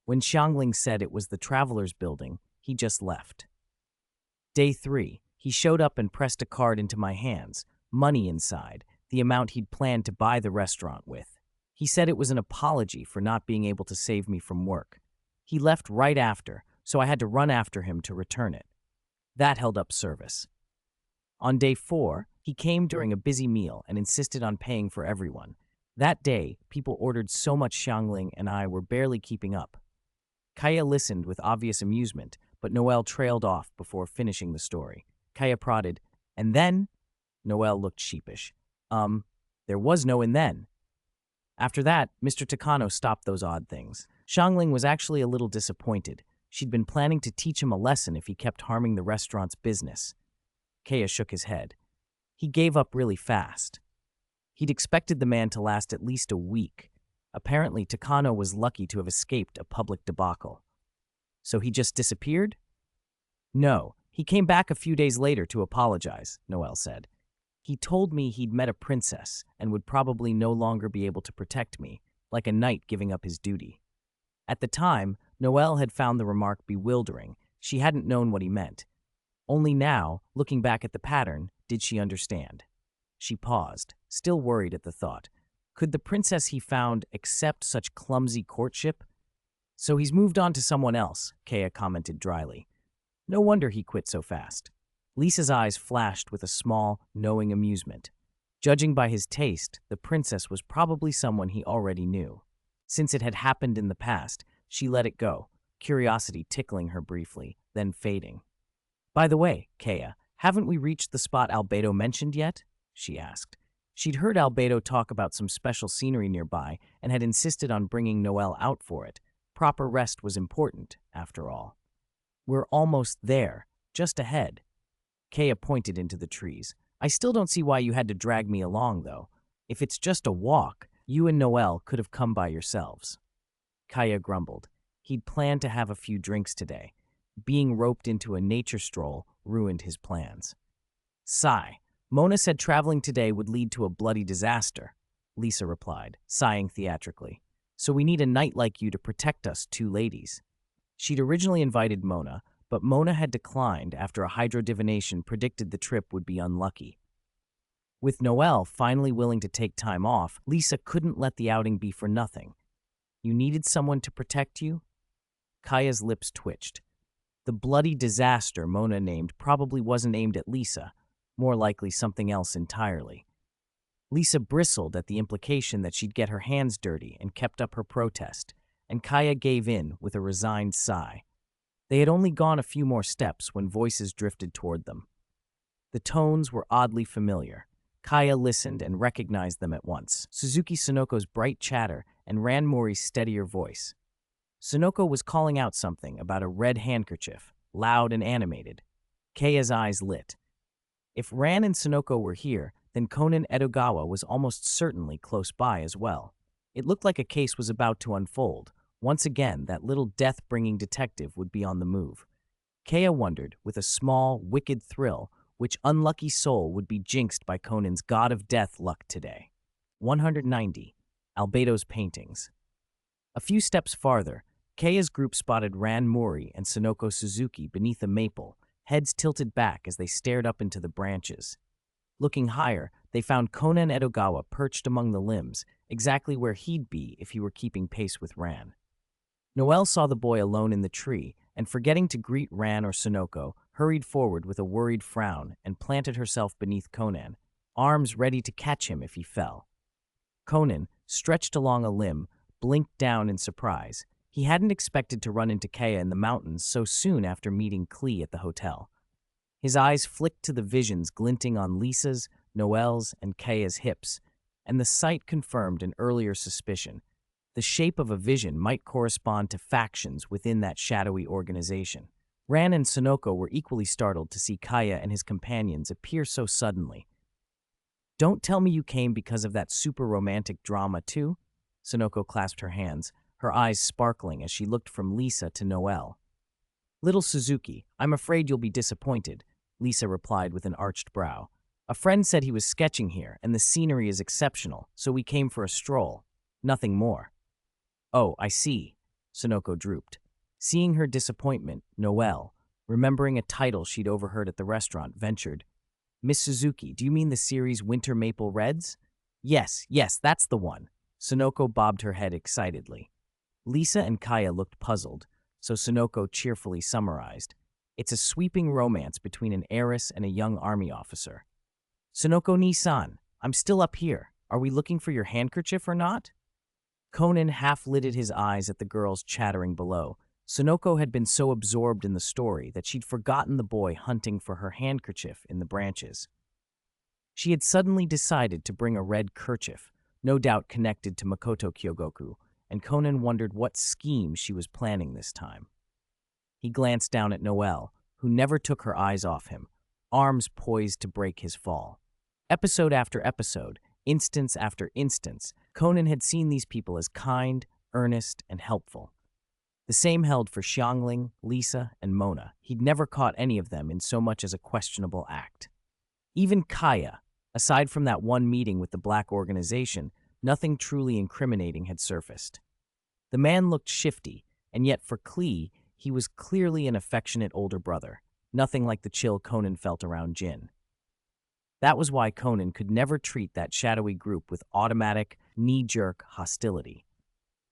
When Xiangling said it was the Traveler's Building, he just left. Day 3, he showed up and pressed a card into my hands, money inside, the amount he'd planned to buy the restaurant with. He said it was an apology for not being able to save me from work. He left right after, so I had to run after him to return it. That held up service. On day 4, he came during a busy meal and insisted on paying for everyone. That day, people ordered so much Xiangling and I were barely keeping up. Kaya listened with obvious amusement, but Noel trailed off before finishing the story. Kaya prodded, "And then?" Noel looked sheepish. There was no and then. After that, Mr. Takano stopped those odd things. Xiangling was actually a little disappointed. She'd been planning to teach him a lesson if he kept harming the restaurant's business. Kaya shook his head. He gave up really fast. He'd expected the man to last at least a week. Apparently, Takano was lucky to have escaped a public debacle. So he just disappeared? No, he came back a few days later to apologize, Noel said. He told me he'd met a princess and would probably no longer be able to protect me, like a knight giving up his duty. At the time, Noel had found the remark bewildering. She hadn't known what he meant. Only now, looking back at the pattern, did she understand. She paused, still worried at the thought. Could the princess he found accept such clumsy courtship? So he's moved on to someone else, Kaya commented dryly. No wonder he quit so fast. Lisa's eyes flashed with a small, knowing amusement. Judging by his taste, the princess was probably someone he already knew. Since it had happened in the past, she let it go, curiosity tickling her briefly, then fading. By the way, Kaya, haven't we reached the spot Albedo mentioned yet? She asked. She'd heard Albedo talk about some special scenery nearby and had insisted on bringing Noel out for it. Proper rest was important, after all. We're almost there, just ahead. Kaya pointed into the trees. I still don't see why you had to drag me along, though. If it's just a walk, you and Noel could have come by yourselves. Kaya grumbled. He'd planned to have a few drinks today. Being roped into a nature stroll ruined his plans. Sigh. Mona said traveling today would lead to a bloody disaster, Lisa replied, sighing theatrically. So we need a knight like you to protect us two ladies. She'd originally invited Mona, but Mona had declined after a hydrodivination predicted the trip would be unlucky. With Noel finally willing to take time off, Lisa couldn't let the outing be for nothing. You needed someone to protect you? Kaya's lips twitched. The bloody disaster Mona named probably wasn't aimed at Lisa, more likely something else entirely. Lisa bristled at the implication that she'd get her hands dirty and kept up her protest, and Kaya gave in with a resigned sigh. They had only gone a few more steps when voices drifted toward them. The tones were oddly familiar. Kaya listened and recognized them at once. Suzuki Sonoko's bright chatter and Ran Mori's steadier voice. Sonoko was calling out something about a red handkerchief, loud and animated. Kaya's eyes lit. If Ran and Sonoko were here, then Conan Edogawa was almost certainly close by as well. It looked like a case was about to unfold. Once again, that little death-bringing detective would be on the move. Kaya wondered, with a small, wicked thrill, which unlucky soul would be jinxed by Conan's god of death luck today. 190. Albedo's paintings. A few steps farther, Kaya's group spotted Ran Mori and Sonoko Suzuki beneath a maple, heads tilted back as they stared up into the branches. Looking higher, they found Conan Edogawa perched among the limbs, exactly where he'd be if he were keeping pace with Ran. Noel saw the boy alone in the tree, and forgetting to greet Ran or Sonoko, hurried forward with a worried frown and planted herself beneath Conan, arms ready to catch him if he fell. Conan, stretched along a limb, blinked down in surprise. He hadn't expected to run into Kaya in the mountains so soon after meeting Klee at the hotel. His eyes flicked to the visions glinting on Lisa's, Noel's, and Kaya's hips, and the sight confirmed an earlier suspicion. The shape of a vision might correspond to factions within that shadowy organization. Ran and Sonoko were equally startled to see Kaya and his companions appear so suddenly. Don't tell me you came because of that super romantic drama too? Sonoko clasped her hands, her eyes sparkling as she looked from Lisa to Noel. Little Suzuki, I'm afraid you'll be disappointed, Lisa replied with an arched brow. A friend said he was sketching here, and the scenery is exceptional, so we came for a stroll. Nothing more. Oh, I see. Sonoko drooped. Seeing her disappointment, Noelle, remembering a title she'd overheard at the restaurant, ventured, Miss Suzuki, do you mean the series Winter Maple Reds? Yes, that's the one. Sonoko bobbed her head excitedly. Lisa and Kaya looked puzzled, so Sonoko cheerfully summarized. It's a sweeping romance between an heiress and a young army officer. Sonoko-ni-san, I'm still up here. Are we looking for your handkerchief or not? Conan half-lidded his eyes at the girls chattering below. Sonoko had been so absorbed in the story that she'd forgotten the boy hunting for her handkerchief in the branches. She had suddenly decided to bring a red kerchief, no doubt connected to Makoto Kyogoku, and Conan wondered what scheme she was planning this time. He glanced down at Noelle, who never took her eyes off him, arms poised to break his fall. Episode after episode, instance after instance, Conan had seen these people as kind, earnest, and helpful. The same held for Xiangling, Lisa, and Mona. He'd never caught any of them in so much as a questionable act. Even Kaya, aside from that one meeting with the black organization, nothing truly incriminating had surfaced. The man looked shifty, and yet for Klee, he was clearly an affectionate older brother, nothing like the chill Conan felt around Jin. That was why Conan could never treat that shadowy group with automatic, knee-jerk hostility.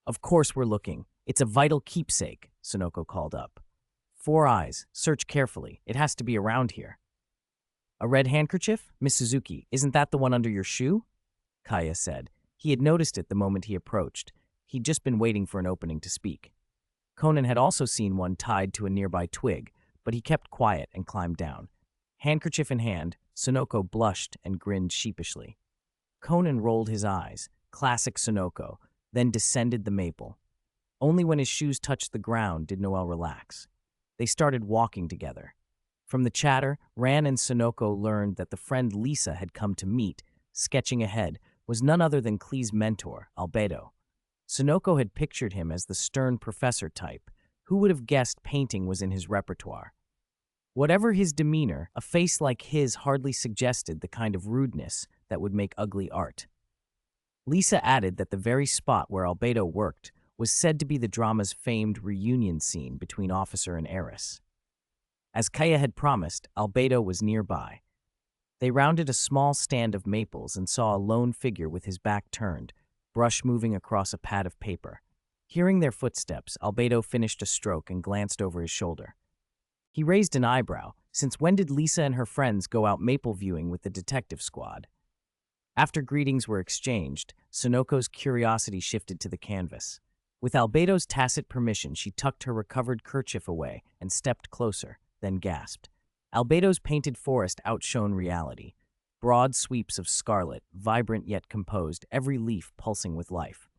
Of course we're looking. It's a vital keepsake, Sonoko called up. 4 eyes, search carefully. It has to be around here. A red handkerchief? Miss Suzuki, isn't that the one under your shoe? Kaya said. He had noticed it the moment he approached. He'd just been waiting for an opening to speak. Conan had also seen one tied to a nearby twig, but he kept quiet and climbed down. Handkerchief in hand, Sonoko blushed and grinned sheepishly. Conan rolled his eyes, classic Sonoko, then descended the maple. Only when his shoes touched the ground did Noelle relax. They started walking together. From the chatter, Ran and Sonoko learned that the friend Lisa had come to meet, sketching ahead, was none other than Klee's mentor, Albedo. Sonoko had pictured him as the stern professor type. Who would have guessed painting was in his repertoire? Whatever his demeanor, a face like his hardly suggested the kind of rudeness that would make ugly art. Lisa added that the very spot where Albedo worked was said to be the drama's famed reunion scene between officer and heiress. As Kaya had promised, Albedo was nearby. They rounded a small stand of maples and saw a lone figure with his back turned, brush moving across a pad of paper. Hearing their footsteps, Albedo finished a stroke and glanced over his shoulder. He raised an eyebrow, since when did Lisa and her friends go out maple viewing with the detective squad? After greetings were exchanged, Sonoko's curiosity shifted to the canvas. With Albedo's tacit permission, she tucked her recovered kerchief away and stepped closer, then gasped. Albedo's painted forest outshone reality. Broad sweeps of scarlet, vibrant yet composed, every leaf pulsing with life.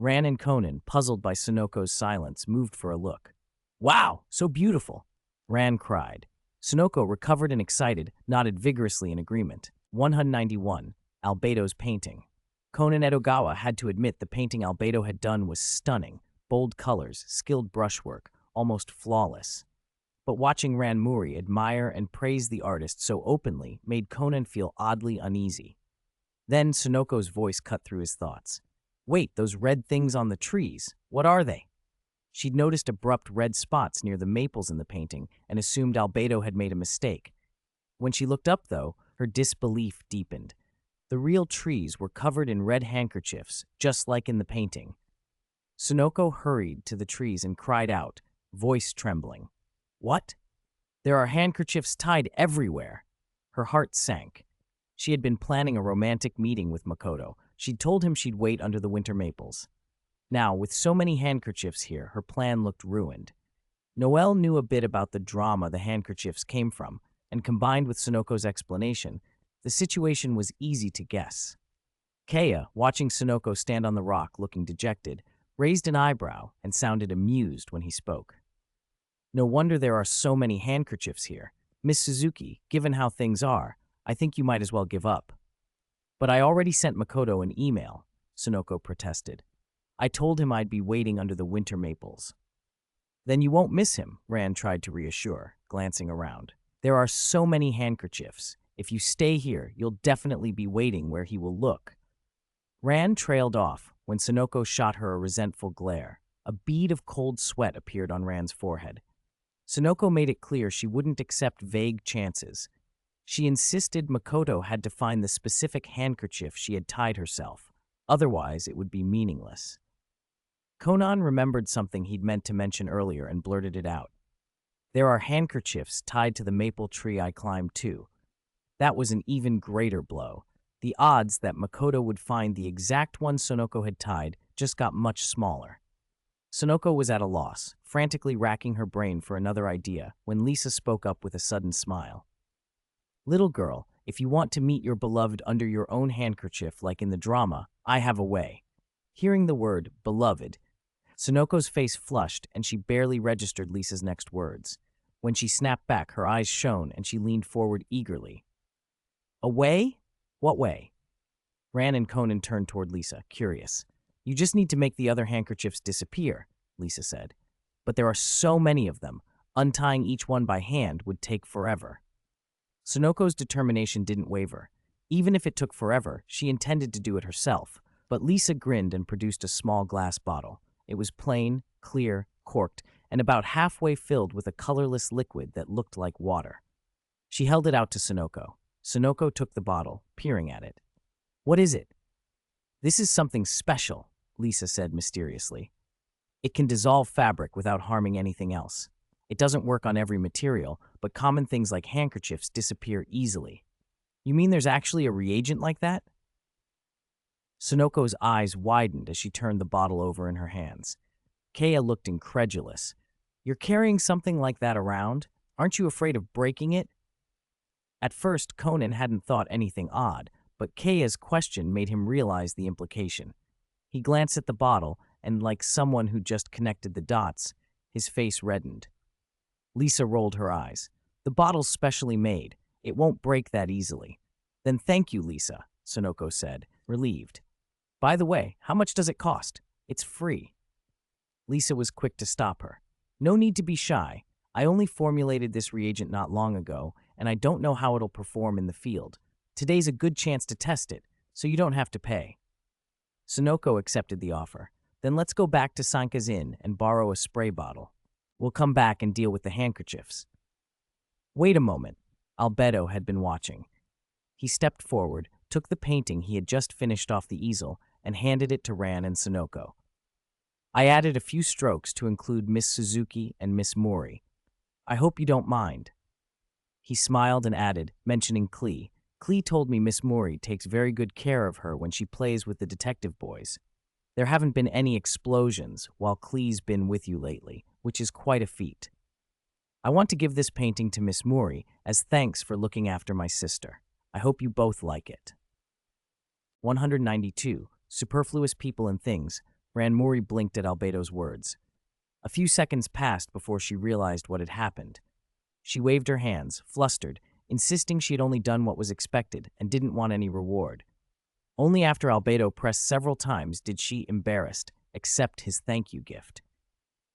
Ran and Conan, puzzled by Sonoko's silence, moved for a look. Wow, so beautiful! Ran cried. Sonoko, recovered and excited, nodded vigorously in agreement. 191. Albedo's painting. Conan Edogawa had to admit the painting Albedo had done was stunning. Bold colors, skilled brushwork, almost flawless. But watching Ran Muri admire and praise the artist so openly made Conan feel oddly uneasy. Then Sonoko's voice cut through his thoughts. Wait, those red things on the trees, what are they? She'd noticed abrupt red spots near the maples in the painting and assumed Albedo had made a mistake. When she looked up, though, her disbelief deepened. The real trees were covered in red handkerchiefs, just like in the painting. Sonoko hurried to the trees and cried out, voice trembling. What? There are handkerchiefs tied everywhere. Her heart sank. She had been planning a romantic meeting with Makoto. She'd told him she'd wait under the winter maples. Now, with so many handkerchiefs here, her plan looked ruined. Noelle knew a bit about the drama the handkerchiefs came from, and combined with Sonoko's explanation, the situation was easy to guess. Kaya, watching Sonoko stand on the rock looking dejected, raised an eyebrow and sounded amused when he spoke. No wonder there are so many handkerchiefs here. Miss Suzuki, given how things are, I think you might as well give up. But I already sent Makoto an email, Sonoko protested. I told him I'd be waiting under the winter maples. Then you won't miss him, Rand tried to reassure, glancing around. There are so many handkerchiefs. If you stay here, you'll definitely be waiting where he will look. Rand trailed off when Sonoko shot her a resentful glare. A bead of cold sweat appeared on Rand's forehead. Sonoko made it clear she wouldn't accept vague chances. She insisted Makoto had to find the specific handkerchief she had tied herself. Otherwise, it would be meaningless. Conan remembered something he'd meant to mention earlier and blurted it out. There are handkerchiefs tied to the maple tree I climbed too. That was an even greater blow. The odds that Makoto would find the exact one Sonoko had tied just got much smaller. Sonoko was at a loss, frantically racking her brain for another idea, when Lisa spoke up with a sudden smile. Little girl, if you want to meet your beloved under your own handkerchief like in the drama, I have a way. Hearing the word, beloved, Sonoko's face flushed and she barely registered Lisa's next words. When she snapped back, her eyes shone and she leaned forward eagerly. A way? What way? Ran and Conan turned toward Lisa, curious. You just need to make the other handkerchiefs disappear, Lisa said. But there are so many of them. Untying each one by hand would take forever. Sonoko's determination didn't waver. Even if it took forever, she intended to do it herself. But Lisa grinned and produced a small glass bottle. It was plain, clear, corked, and about halfway filled with a colorless liquid that looked like water. She held it out to Sonoko. Sonoko took the bottle, peering at it. What is it? This is something special, Lisa said mysteriously. It can dissolve fabric without harming anything else. It doesn't work on every material, but common things like handkerchiefs disappear easily. You mean there's actually a reagent like that? Sonoko's eyes widened as she turned the bottle over in her hands. Kea looked incredulous. You're carrying something like that around? Aren't you afraid of breaking it? At first, Conan hadn't thought anything odd, but Kea's question made him realize the implication. He glanced at the bottle, and like someone who just connected the dots, his face reddened. Lisa rolled her eyes. The bottle's specially made. It won't break that easily. Then thank you, Lisa, Sonoko said, relieved. By the way, how much does it cost? It's free. Lisa was quick to stop her. No need to be shy. I only formulated this reagent not long ago, and I don't know how it'll perform in the field. Today's a good chance to test it, so you don't have to pay. Sonoko accepted the offer. Then let's go back to Sanka's inn and borrow a spray bottle. We'll come back and deal with the handkerchiefs. Wait a moment. Albedo had been watching. He stepped forward, took the painting he had just finished off the easel, and handed it to Ran and Sonoko. I added a few strokes to include Miss Suzuki and Miss Mori. I hope you don't mind. He smiled and added, mentioning Klee. Klee told me Miss Mori takes very good care of her when she plays with the detective boys. There haven't been any explosions while Klee's been with you lately, which is quite a feat. I want to give this painting to Miss Mori as thanks for looking after my sister. I hope you both like it. 192. Superfluous people and things. Ran Mori blinked at Albedo's words. A few seconds passed before she realized what had happened. She waved her hands, flustered, insisting she had only done what was expected and didn't want any reward. Only after Albedo pressed several times did she, embarrassed, accept his thank you gift.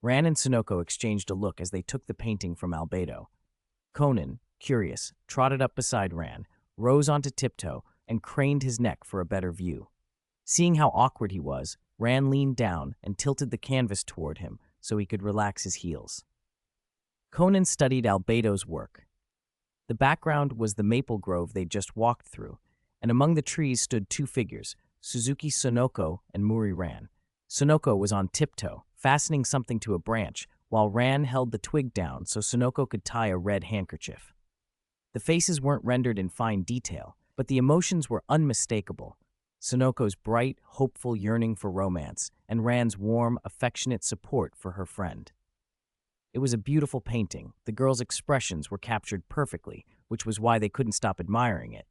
Ran and Sonoko exchanged a look as they took the painting from Albedo. Conan, curious, trotted up beside Ran, rose onto tiptoe, and craned his neck for a better view. Seeing how awkward he was, Ran leaned down and tilted the canvas toward him so he could relax his heels. Conan studied Albedo's work. The background was the maple grove they'd just walked through, and among the trees stood two figures, Suzuki Sonoko and Muri Ran. Sonoko was on tiptoe, fastening something to a branch, while Ran held the twig down so Sonoko could tie a red handkerchief. The faces weren't rendered in fine detail, but the emotions were unmistakable. Sonoko's bright, hopeful yearning for romance, and Ran's warm, affectionate support for her friend. It was a beautiful painting. The girls' expressions were captured perfectly, which was why they couldn't stop admiring it.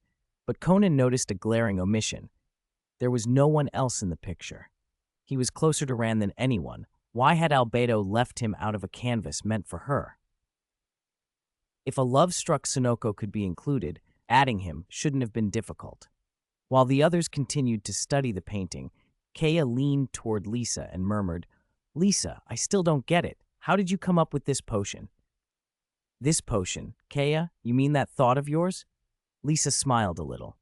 But Conan noticed a glaring omission. There was no one else in the picture. He was closer to Ran than anyone. Why had Albedo left him out of a canvas meant for her? If a love-struck Sonoko could be included, adding him shouldn't have been difficult. While the others continued to study the painting, Kea leaned toward Lisa and murmured, Lisa, I still don't get it. How did you come up with this potion? This potion? Kaya, you mean that thought of yours? Lisa smiled a little.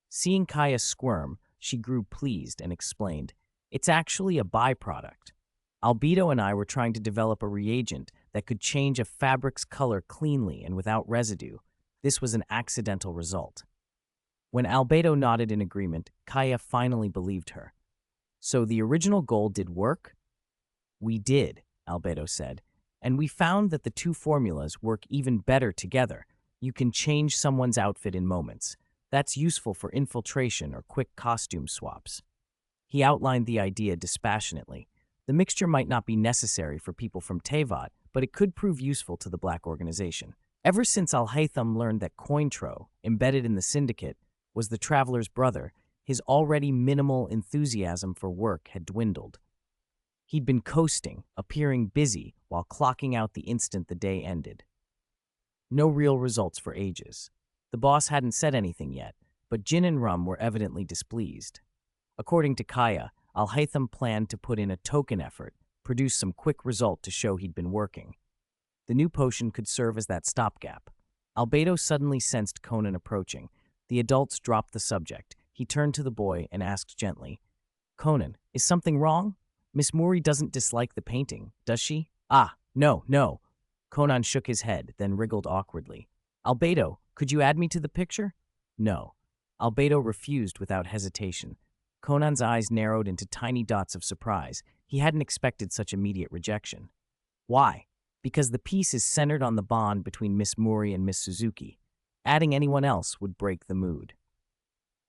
Seeing Kaya squirm, she grew pleased and explained, it's actually a byproduct. Albedo and I were trying to develop a reagent that could change a fabric's color cleanly and without residue. This was an accidental result. When Albedo nodded in agreement, Kaya finally believed her. So the original goal did work? We did, Albedo said, and we found that the two formulas work even better together. You can change someone's outfit in moments. That's useful for infiltration or quick costume swaps. He outlined the idea dispassionately. The mixture might not be necessary for people from Tevat, but it could prove useful to the Black Organization. Ever since Al-Haytham learned that Cointro, embedded in the syndicate, was the Traveler's brother, his already minimal enthusiasm for work had dwindled. He'd been coasting, appearing busy, while clocking out the instant the day ended. No real results for ages. The boss hadn't said anything yet, but Jin and Rum were evidently displeased. According to Kaya, Al-Haytham planned to put in a token effort, produce some quick result to show he'd been working. The new potion could serve as that stopgap. Albedo suddenly sensed Conan approaching. The adults dropped the subject. He turned to the boy and asked gently, Conan, is something wrong? Miss Mori doesn't dislike the painting, does she? Ah, no. Conan shook his head, then wriggled awkwardly. Albedo, could you add me to the picture? No. Albedo refused without hesitation. Conan's eyes narrowed into tiny dots of surprise. He hadn't expected such immediate rejection. Why? Because the piece is centered on the bond between Miss Mori and Miss Suzuki. Adding anyone else would break the mood.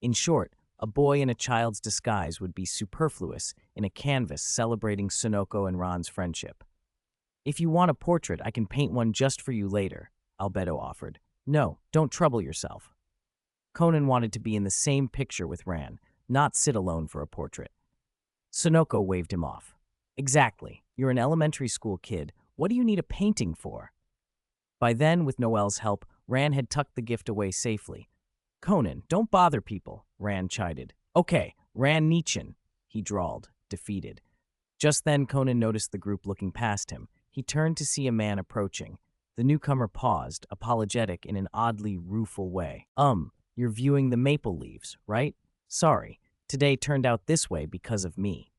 In short, a boy in a child's disguise would be superfluous in a canvas celebrating Sonoko and Ron's friendship. If you want a portrait, I can paint one just for you later, Albedo offered. No, don't trouble yourself. Conan wanted to be in the same picture with Ran, not sit alone for a portrait. Sonoko waved him off. Exactly. You're an elementary school kid. What do you need a painting for? By then, with Noelle's help, Ran had tucked the gift away safely. Conan, don't bother people, Ran chided. Okay, Ran Nichin, he drawled, defeated. Just then, Conan noticed the group looking past him. He turned to see a man approaching. The newcomer paused, apologetic in an oddly rueful way. You're viewing the maple leaves, right? Sorry, today turned out this way because of me.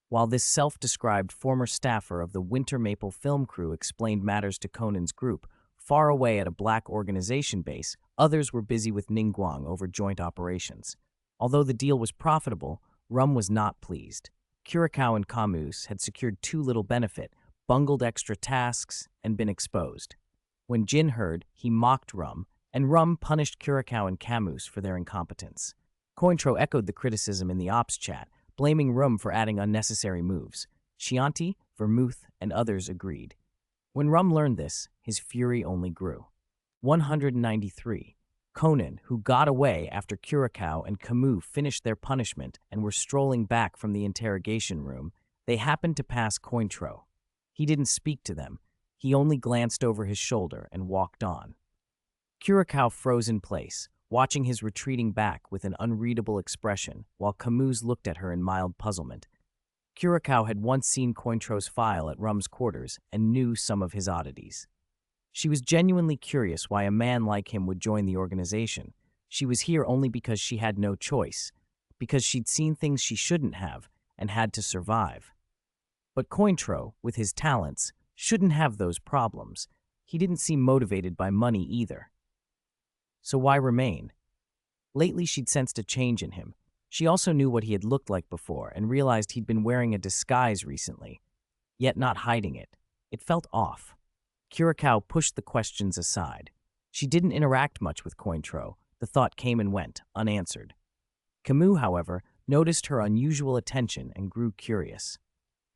While this self-described former staffer of the Winter Maple film crew explained matters to Conan's group, far away at a Black Organization base, others were busy with Ningguang over joint operations. Although the deal was profitable, Rum was not pleased. Curacao and Camus had secured too little benefit, bungled extra tasks, and been exposed. When Jin heard, he mocked Rum, and Rum punished Curacao and Camus for their incompetence. Cointro echoed the criticism in the ops chat, blaming Rum for adding unnecessary moves. Chianti, Vermouth, and others agreed. When Rum learned this, his fury only grew. 193. Conan, who got away after Curacao and Camus finished their punishment and were strolling back from the interrogation room, they happened to pass Cointro. He didn't speak to them. He only glanced over his shoulder and walked on. Curacao froze in place, watching his retreating back with an unreadable expression, while Camus looked at her in mild puzzlement. Curacao had once seen Cointro's file at Rum's quarters and knew some of his oddities. She was genuinely curious why a man like him would join the organization. She was here only because she had no choice, because she'd seen things she shouldn't have and had to survive. But Cointro, with his talents, shouldn't have those problems. He didn't seem motivated by money either. So why remain? Lately, she'd sensed a change in him. She also knew what he had looked like before and realized he'd been wearing a disguise recently, yet not hiding it. It felt off. Curacao pushed the questions aside. She didn't interact much with Cointro. The thought came and went, unanswered. Camus, however, noticed her unusual attention and grew curious.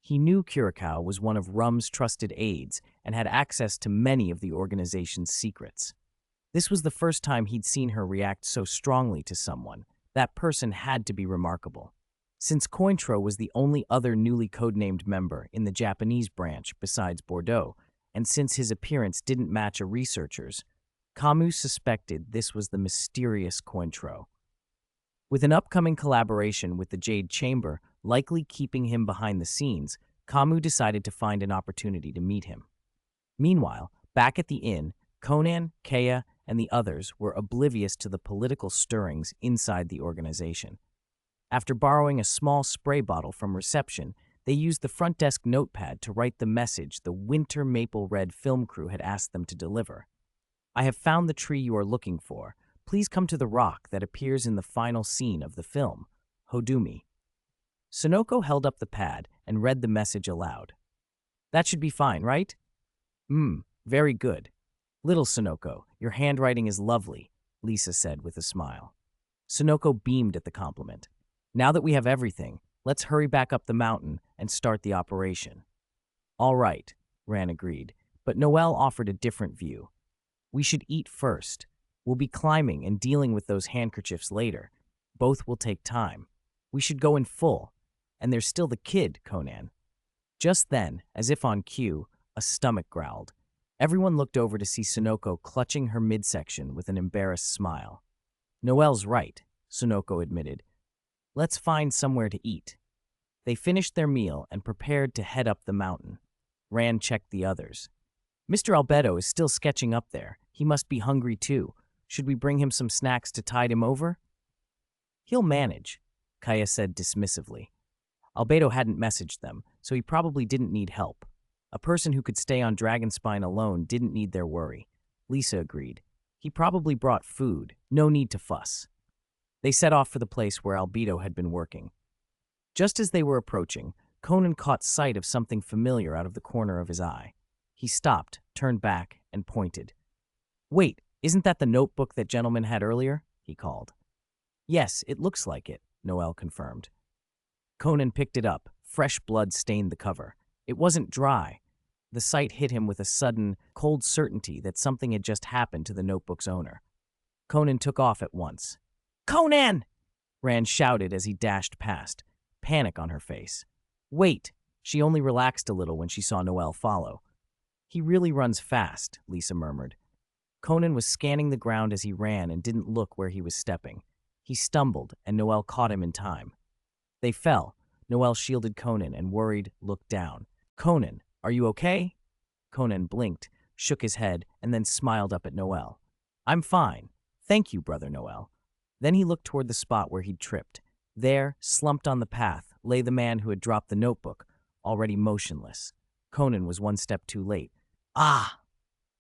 He knew Curacao was one of Rum's trusted aides and had access to many of the organization's secrets. This was the first time he'd seen her react so strongly to someone. That person had to be remarkable. Since Cointro was the only other newly codenamed member in the Japanese branch besides Bordeaux, and since his appearance didn't match a researcher's, Camus suspected this was the mysterious Cointro. With an upcoming collaboration with the Jade Chamber likely keeping him behind the scenes, Kamu decided to find an opportunity to meet him. Meanwhile, back at the inn, Conan, Kea, and the others were oblivious to the political stirrings inside the organization. After borrowing a small spray bottle from reception, they used the front desk notepad to write the message the Winter Maple Red film crew had asked them to deliver. I have found the tree you are looking for. Please come to the rock that appears in the final scene of the film, Hodumi. Sonoko held up the pad and read the message aloud. That should be fine, right? Very good. Little Sonoko, your handwriting is lovely, Lisa said with a smile. Sonoko beamed at the compliment. Now that we have everything, let's hurry back up the mountain and start the operation. All right, Ran agreed, but Noelle offered a different view. We should eat first. We'll be climbing and dealing with those handkerchiefs later. Both will take time. We should go in full. And there's still the kid, Conan. Just then, as if on cue, a stomach growled. Everyone looked over to see Sonoko clutching her midsection with an embarrassed smile. Noelle's right, Sonoko admitted. Let's find somewhere to eat. They finished their meal and prepared to head up the mountain. Ran checked the others. Mr. Albedo is still sketching up there. He must be hungry too. Should we bring him some snacks to tide him over? He'll manage, Kaya said dismissively. Albedo hadn't messaged them, so he probably didn't need help. A person who could stay on Dragonspine alone didn't need their worry. Lisa agreed. He probably brought food. No need to fuss. They set off for the place where Albedo had been working. Just as they were approaching, Conan caught sight of something familiar out of the corner of his eye. He stopped, turned back, and pointed. Wait, isn't that the notebook that gentleman had earlier? He called. Yes, it looks like it, Noelle confirmed. Conan picked it up. Fresh blood stained the cover. It wasn't dry. The sight hit him with a sudden, cold certainty that something had just happened to the notebook's owner. Conan took off at once. Conan! Rand shouted as he dashed past, panic on her face. Wait! She only relaxed a little when she saw Noelle follow. He really runs fast, Lisa murmured. Conan was scanning the ground as he ran and didn't look where he was stepping. He stumbled, and Noelle caught him in time. They fell. Noelle shielded Conan and worried, looked down. Conan, are you okay? Conan blinked, shook his head, and then smiled up at Noelle. I'm fine. Thank you, Brother Noelle. Then he looked toward the spot where he'd tripped. There, slumped on the path, lay the man who had dropped the notebook, already motionless. Conan was one step too late. Ah!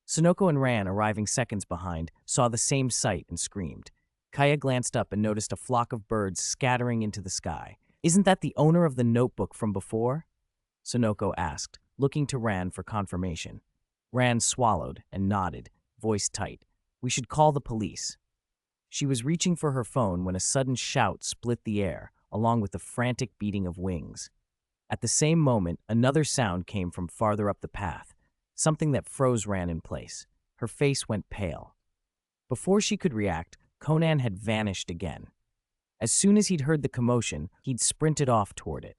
Sonoko and Ran, arriving seconds behind, saw the same sight and screamed. Kaya glanced up and noticed a flock of birds scattering into the sky. Isn't that the owner of the notebook from before? Sonoko asked, looking to Ran for confirmation. Ran swallowed and nodded, voice tight. We should call the police. She was reaching for her phone when a sudden shout split the air, along with the frantic beating of wings. At the same moment, another sound came from farther up the path, something that froze Ran in place. Her face went pale. Before she could react, Conan had vanished again. As soon as he'd heard the commotion, he'd sprinted off toward it.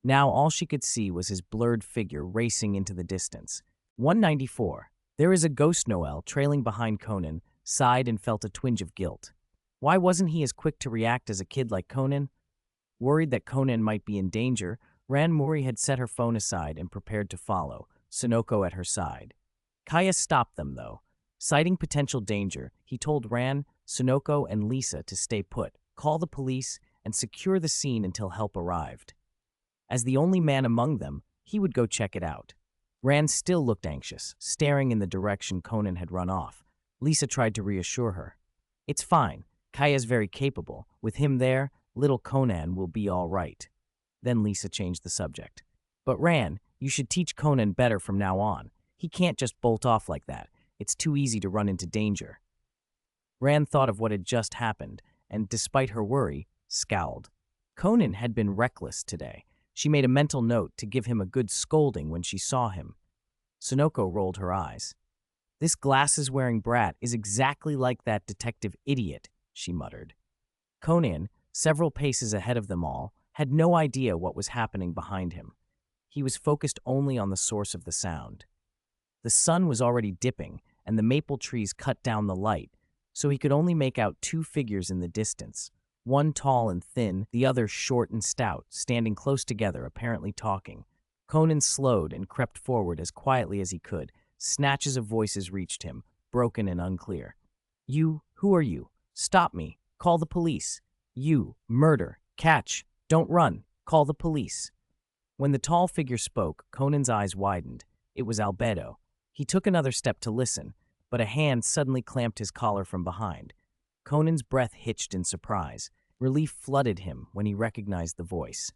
Now all she could see was his blurred figure racing into the distance. 194. There is a ghost, Noelle, trailing behind Conan, sighed and felt a twinge of guilt. Why wasn't he as quick to react as a kid like Conan? Worried that Conan might be in danger, Ran Mori had set her phone aside and prepared to follow, Sonoko at her side. Kaya stopped them, though. Citing potential danger, he told Ran, Sonoko, and Lisa to stay put, call the police, and secure the scene until help arrived. As the only man among them, he would go check it out. Ran still looked anxious, staring in the direction Conan had run off. Lisa tried to reassure her. It's fine. Kaya's very capable. With him there, little Conan will be all right. Then Lisa changed the subject. But Ran, you should teach Conan better from now on. He can't just bolt off like that. It's too easy to run into danger. Ran thought of what had just happened, and despite her worry, scowled. Conan had been reckless today. She made a mental note to give him a good scolding when she saw him. Sonoko rolled her eyes. This glasses-wearing brat is exactly like that detective idiot, she muttered. Conan, several paces ahead of them all, had no idea what was happening behind him. He was focused only on the source of the sound. The sun was already dipping, and the maple trees cut down the light, so he could only make out two figures in the distance, one tall and thin, the other short and stout, standing close together, apparently talking. Conan slowed and crept forward as quietly as he could. Snatches of voices reached him, broken and unclear. Who are you? Stop me. Call the police. You, murder, catch, don't run, call the police. When the tall figure spoke, Conan's eyes widened. It was Albedo. He took another step to listen, but a hand suddenly clamped his collar from behind. Conan's breath hitched in surprise. Relief flooded him when he recognized the voice.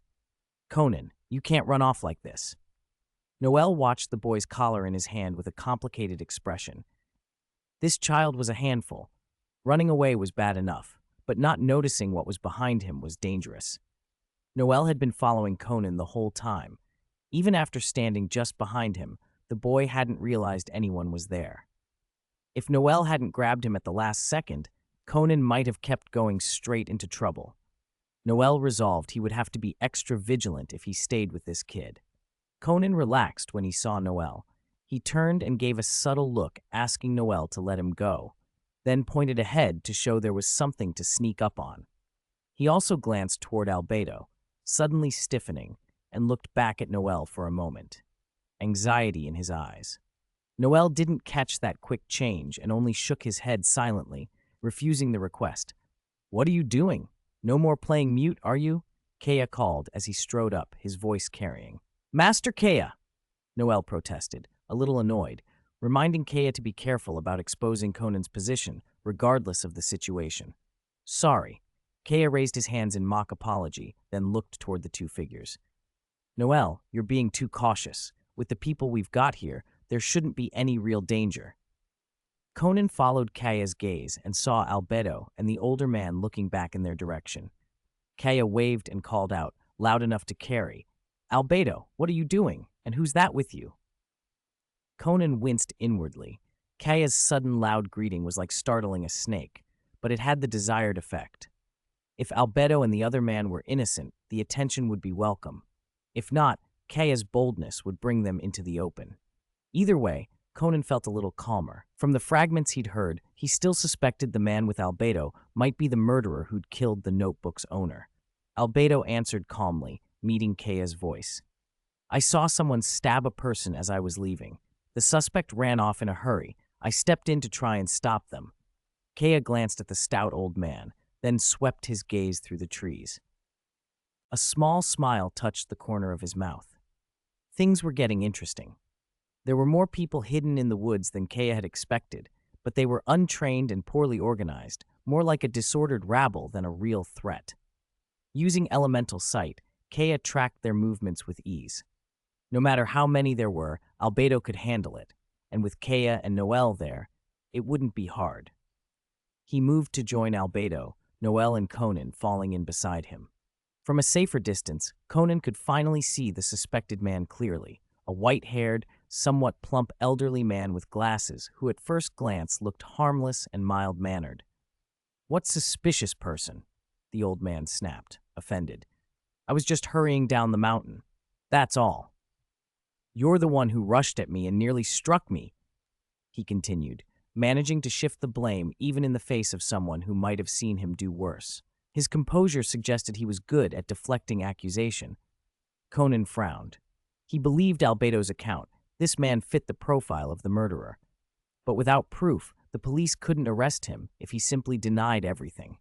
Conan, you can't run off like this. Noel watched the boy's collar in his hand with a complicated expression. This child was a handful. Running away was bad enough, but not noticing what was behind him was dangerous. Noel had been following Conan the whole time. Even after standing just behind him, the boy hadn't realized anyone was there. If Noel hadn't grabbed him at the last second, Conan might have kept going straight into trouble. Noel resolved he would have to be extra vigilant if he stayed with this kid. Conan relaxed when he saw Noel. He turned and gave a subtle look, asking Noel to let him go, then pointed ahead to show there was something to sneak up on. He also glanced toward Albedo, suddenly stiffening, and looked back at Noel for a moment, anxiety in his eyes. Noel didn't catch that quick change and only shook his head silently, refusing the request. "What are you doing? No more playing mute, are you?" Kea called as he strode up, his voice carrying. "Master Kea!" Noel protested, a little annoyed, reminding Kea to be careful about exposing Conan's position, regardless of the situation. "Sorry." Kea raised his hands in mock apology, then looked toward the two figures. "Noel, you're being too cautious. With the people we've got here, there shouldn't be any real danger." Conan followed Kaya's gaze and saw Albedo and the older man looking back in their direction. Kaya waved and called out, loud enough to carry, "Albedo, what are you doing? And who's that with you?" Conan winced inwardly. Kaya's sudden loud greeting was like startling a snake, but it had the desired effect. If Albedo and the other man were innocent, the attention would be welcome. If not, Kaya's boldness would bring them into the open. Either way, Conan felt a little calmer. From the fragments he'd heard, he still suspected the man with Albedo might be the murderer who'd killed the notebook's owner. Albedo answered calmly, meeting Kaya's voice. "I saw someone stab a person as I was leaving. The suspect ran off in a hurry. I stepped in to try and stop them." Kea glanced at the stout old man, then swept his gaze through the trees. A small smile touched the corner of his mouth. Things were getting interesting. There were more people hidden in the woods than Kea had expected, but they were untrained and poorly organized, more like a disordered rabble than a real threat. Using elemental sight, Kea tracked their movements with ease. No matter how many there were, Albedo could handle it, and with Kea and Noel there, it wouldn't be hard. He moved to join Albedo, Noel and Conan falling in beside him. From a safer distance, Conan could finally see the suspected man clearly, a white-haired, somewhat plump elderly man with glasses who at first glance looked harmless and mild-mannered. "What suspicious person?" the old man snapped, offended. "I was just hurrying down the mountain. That's all." "You're the one who rushed at me and nearly struck me," he continued, managing to shift the blame even in the face of someone who might have seen him do worse. His composure suggested he was good at deflecting accusation. Conan frowned. He believed Albedo's account. This man fit the profile of the murderer. But without proof, the police couldn't arrest him if he simply denied everything.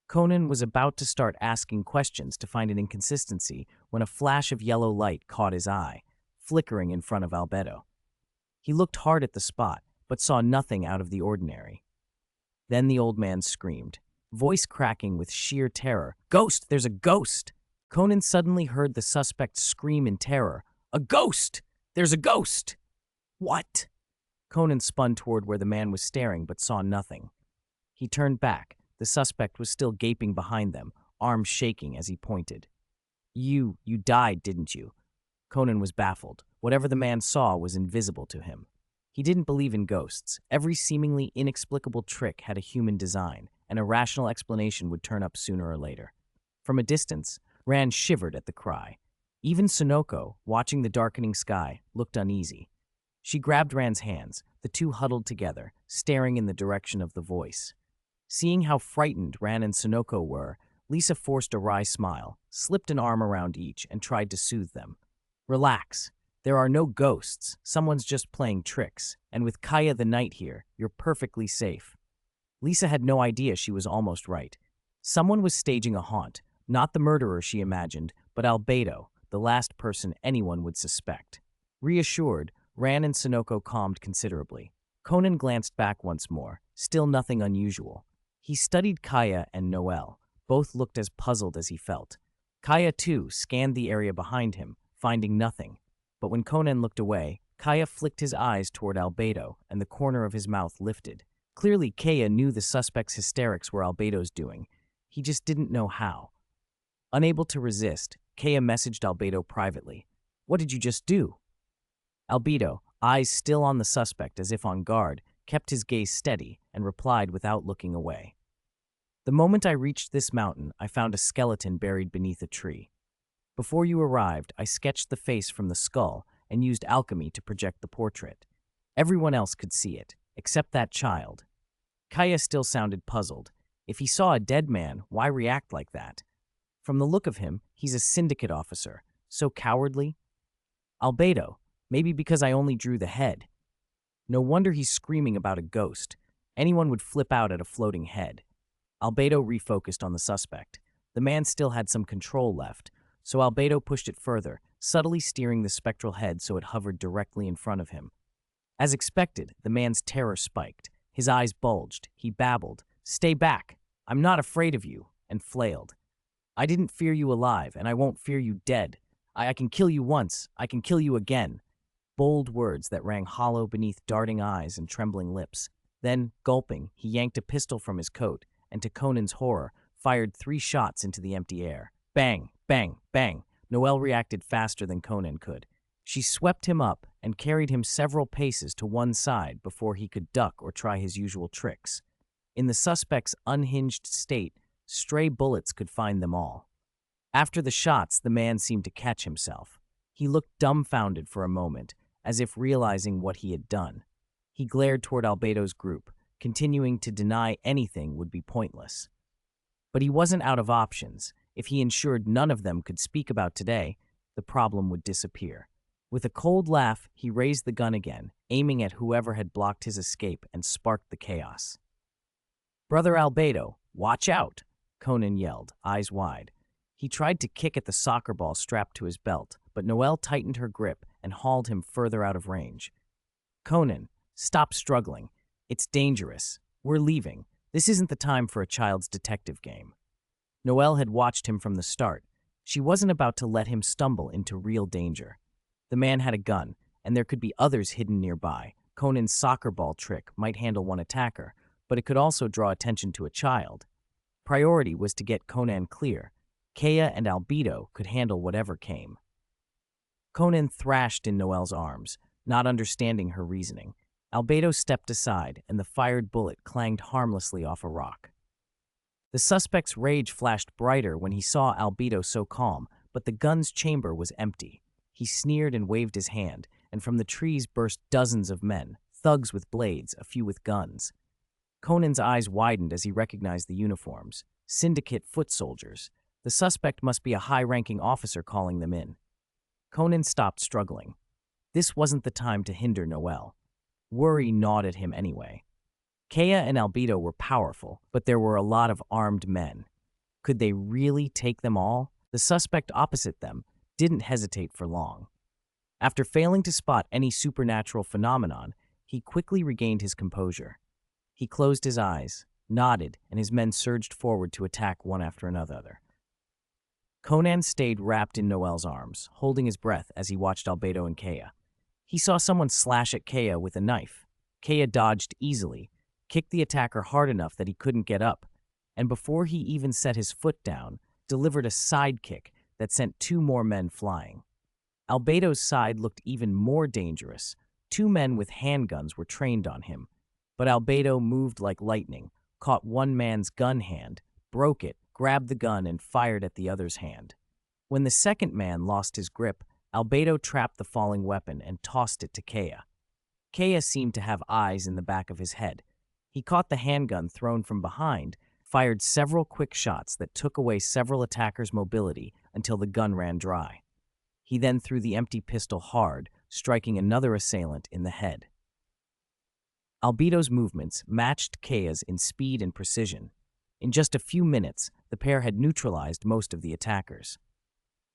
Conan was about to start asking questions to find an inconsistency when a flash of yellow light caught his eye, flickering in front of Albedo. He looked hard at the spot, but saw nothing out of the ordinary. Then the old man screamed, voice cracking with sheer terror. "Ghost! There's a ghost!" Conan suddenly heard the suspect scream in terror. "A ghost! There's a ghost!" "What?" Conan spun toward where the man was staring but saw nothing. He turned back. The suspect was still gaping behind them, arms shaking as he pointed. You died, didn't you?" Conan was baffled. Whatever the man saw was invisible to him. He didn't believe in ghosts. Every seemingly inexplicable trick had a human design, and a rational explanation would turn up sooner or later. From a distance, Ran shivered at the cry. Even Sonoko, watching the darkening sky, looked uneasy. She grabbed Ran's hands, the two huddled together, staring in the direction of the voice. Seeing how frightened Ran and Sonoko were, Lisa forced a wry smile, slipped an arm around each, and tried to soothe them. Relax. There are no ghosts. Someone's just playing tricks. And with Kaya the Knight here, you're perfectly safe. Lisa had no idea she was almost right. Someone was staging a haunt, not the murderer she imagined, but Albedo, the last person anyone would suspect. Reassured, Ran and Sonoko calmed considerably. Conan glanced back once more, still nothing unusual. He studied Kaya and Noel. Both looked as puzzled as he felt. Kaya, too, scanned the area behind him, finding nothing. But when Conan looked away, Kaya flicked his eyes toward Albedo, and the corner of his mouth lifted. Clearly, Kaya knew the suspect's hysterics were Albedo's doing. He just didn't know how. Unable to resist, Kaya messaged Albedo privately. "What did you just do?" Albedo, eyes still on the suspect as if on guard, kept his gaze steady and replied without looking away. "The moment I reached this mountain, I found a skeleton buried beneath a tree. Before you arrived, I sketched the face from the skull and used alchemy to project the portrait. Everyone else could see it, except that child." Kaya still sounded puzzled. If he saw a dead man, why react like that? From the look of him, he's a syndicate officer. So cowardly? "Albedo, maybe because I only drew the head. No wonder he's screaming about a ghost. Anyone would flip out at a floating head." Albedo refocused on the suspect. The man still had some control left, so Albedo pushed it further, subtly steering the spectral head so it hovered directly in front of him. As expected, the man's terror spiked. His eyes bulged. He babbled, "Stay back. I'm not afraid of you," and flailed. "I didn't fear you alive, and I won't fear you dead. I can kill you once. I can kill you again." Bold words that rang hollow beneath darting eyes and trembling lips. Then, gulping, he yanked a pistol from his coat, and to Conan's horror, fired 3 shots into the empty air. Bang, bang, bang. Noelle reacted faster than Conan could. She swept him up and carried him several paces to one side before he could duck or try his usual tricks. In the suspect's unhinged state, stray bullets could find them all. After the shots, the man seemed to catch himself. He looked dumbfounded for a moment, as if realizing what he had done. He glared toward Albedo's group, continuing to deny anything would be pointless. But he wasn't out of options. If he ensured none of them could speak about today, the problem would disappear. With a cold laugh, he raised the gun again, aiming at whoever had blocked his escape and sparked the chaos. "Brother Albedo, watch out!" Conan yelled, eyes wide. He tried to kick at the soccer ball strapped to his belt, but Noelle tightened her grip and hauled him further out of range. "Conan, stop struggling. It's dangerous. We're leaving. This isn't the time for a child's detective game." Noelle had watched him from the start. She wasn't about to let him stumble into real danger. The man had a gun, and there could be others hidden nearby. Conan's soccer ball trick might handle one attacker, but it could also draw attention to a child. Priority was to get Conan clear. Kaya and Albedo could handle whatever came. Conan thrashed in Noelle's arms, not understanding her reasoning. Albedo stepped aside, and the fired bullet clanged harmlessly off a rock. The suspect's rage flashed brighter when he saw Albedo so calm, but the gun's chamber was empty. He sneered and waved his hand, and from the trees burst dozens of men, thugs with blades, a few with guns. Conan's eyes widened as he recognized the uniforms. Syndicate foot soldiers. The suspect must be a high-ranking officer calling them in. Conan stopped struggling. This wasn't the time to hinder Noelle. Worry gnawed at him anyway. Kaya and Albedo were powerful, but there were a lot of armed men. Could they really take them all? The suspect opposite them didn't hesitate for long. After failing to spot any supernatural phenomenon, he quickly regained his composure. He closed his eyes, nodded, and his men surged forward to attack one after another. Conan stayed wrapped in Noelle's arms, holding his breath as he watched Albedo and Kaya. He saw someone slash at Kaya with a knife. Kaya dodged easily, kicked the attacker hard enough that he couldn't get up, and before he even set his foot down, delivered a side kick that sent 2 more men flying. Albedo's side looked even more dangerous. 2 men with handguns were trained on him, but Albedo moved like lightning, caught one man's gun hand, broke it, grabbed the gun, and fired at the other's hand. When the second man lost his grip, Albedo trapped the falling weapon and tossed it to Kaya. Kaya seemed to have eyes in the back of his head. He caught the handgun thrown from behind, fired several quick shots that took away several attackers' mobility until the gun ran dry. He then threw the empty pistol hard, striking another assailant in the head. Albedo's movements matched Kaya's in speed and precision. In just a few minutes, the pair had neutralized most of the attackers.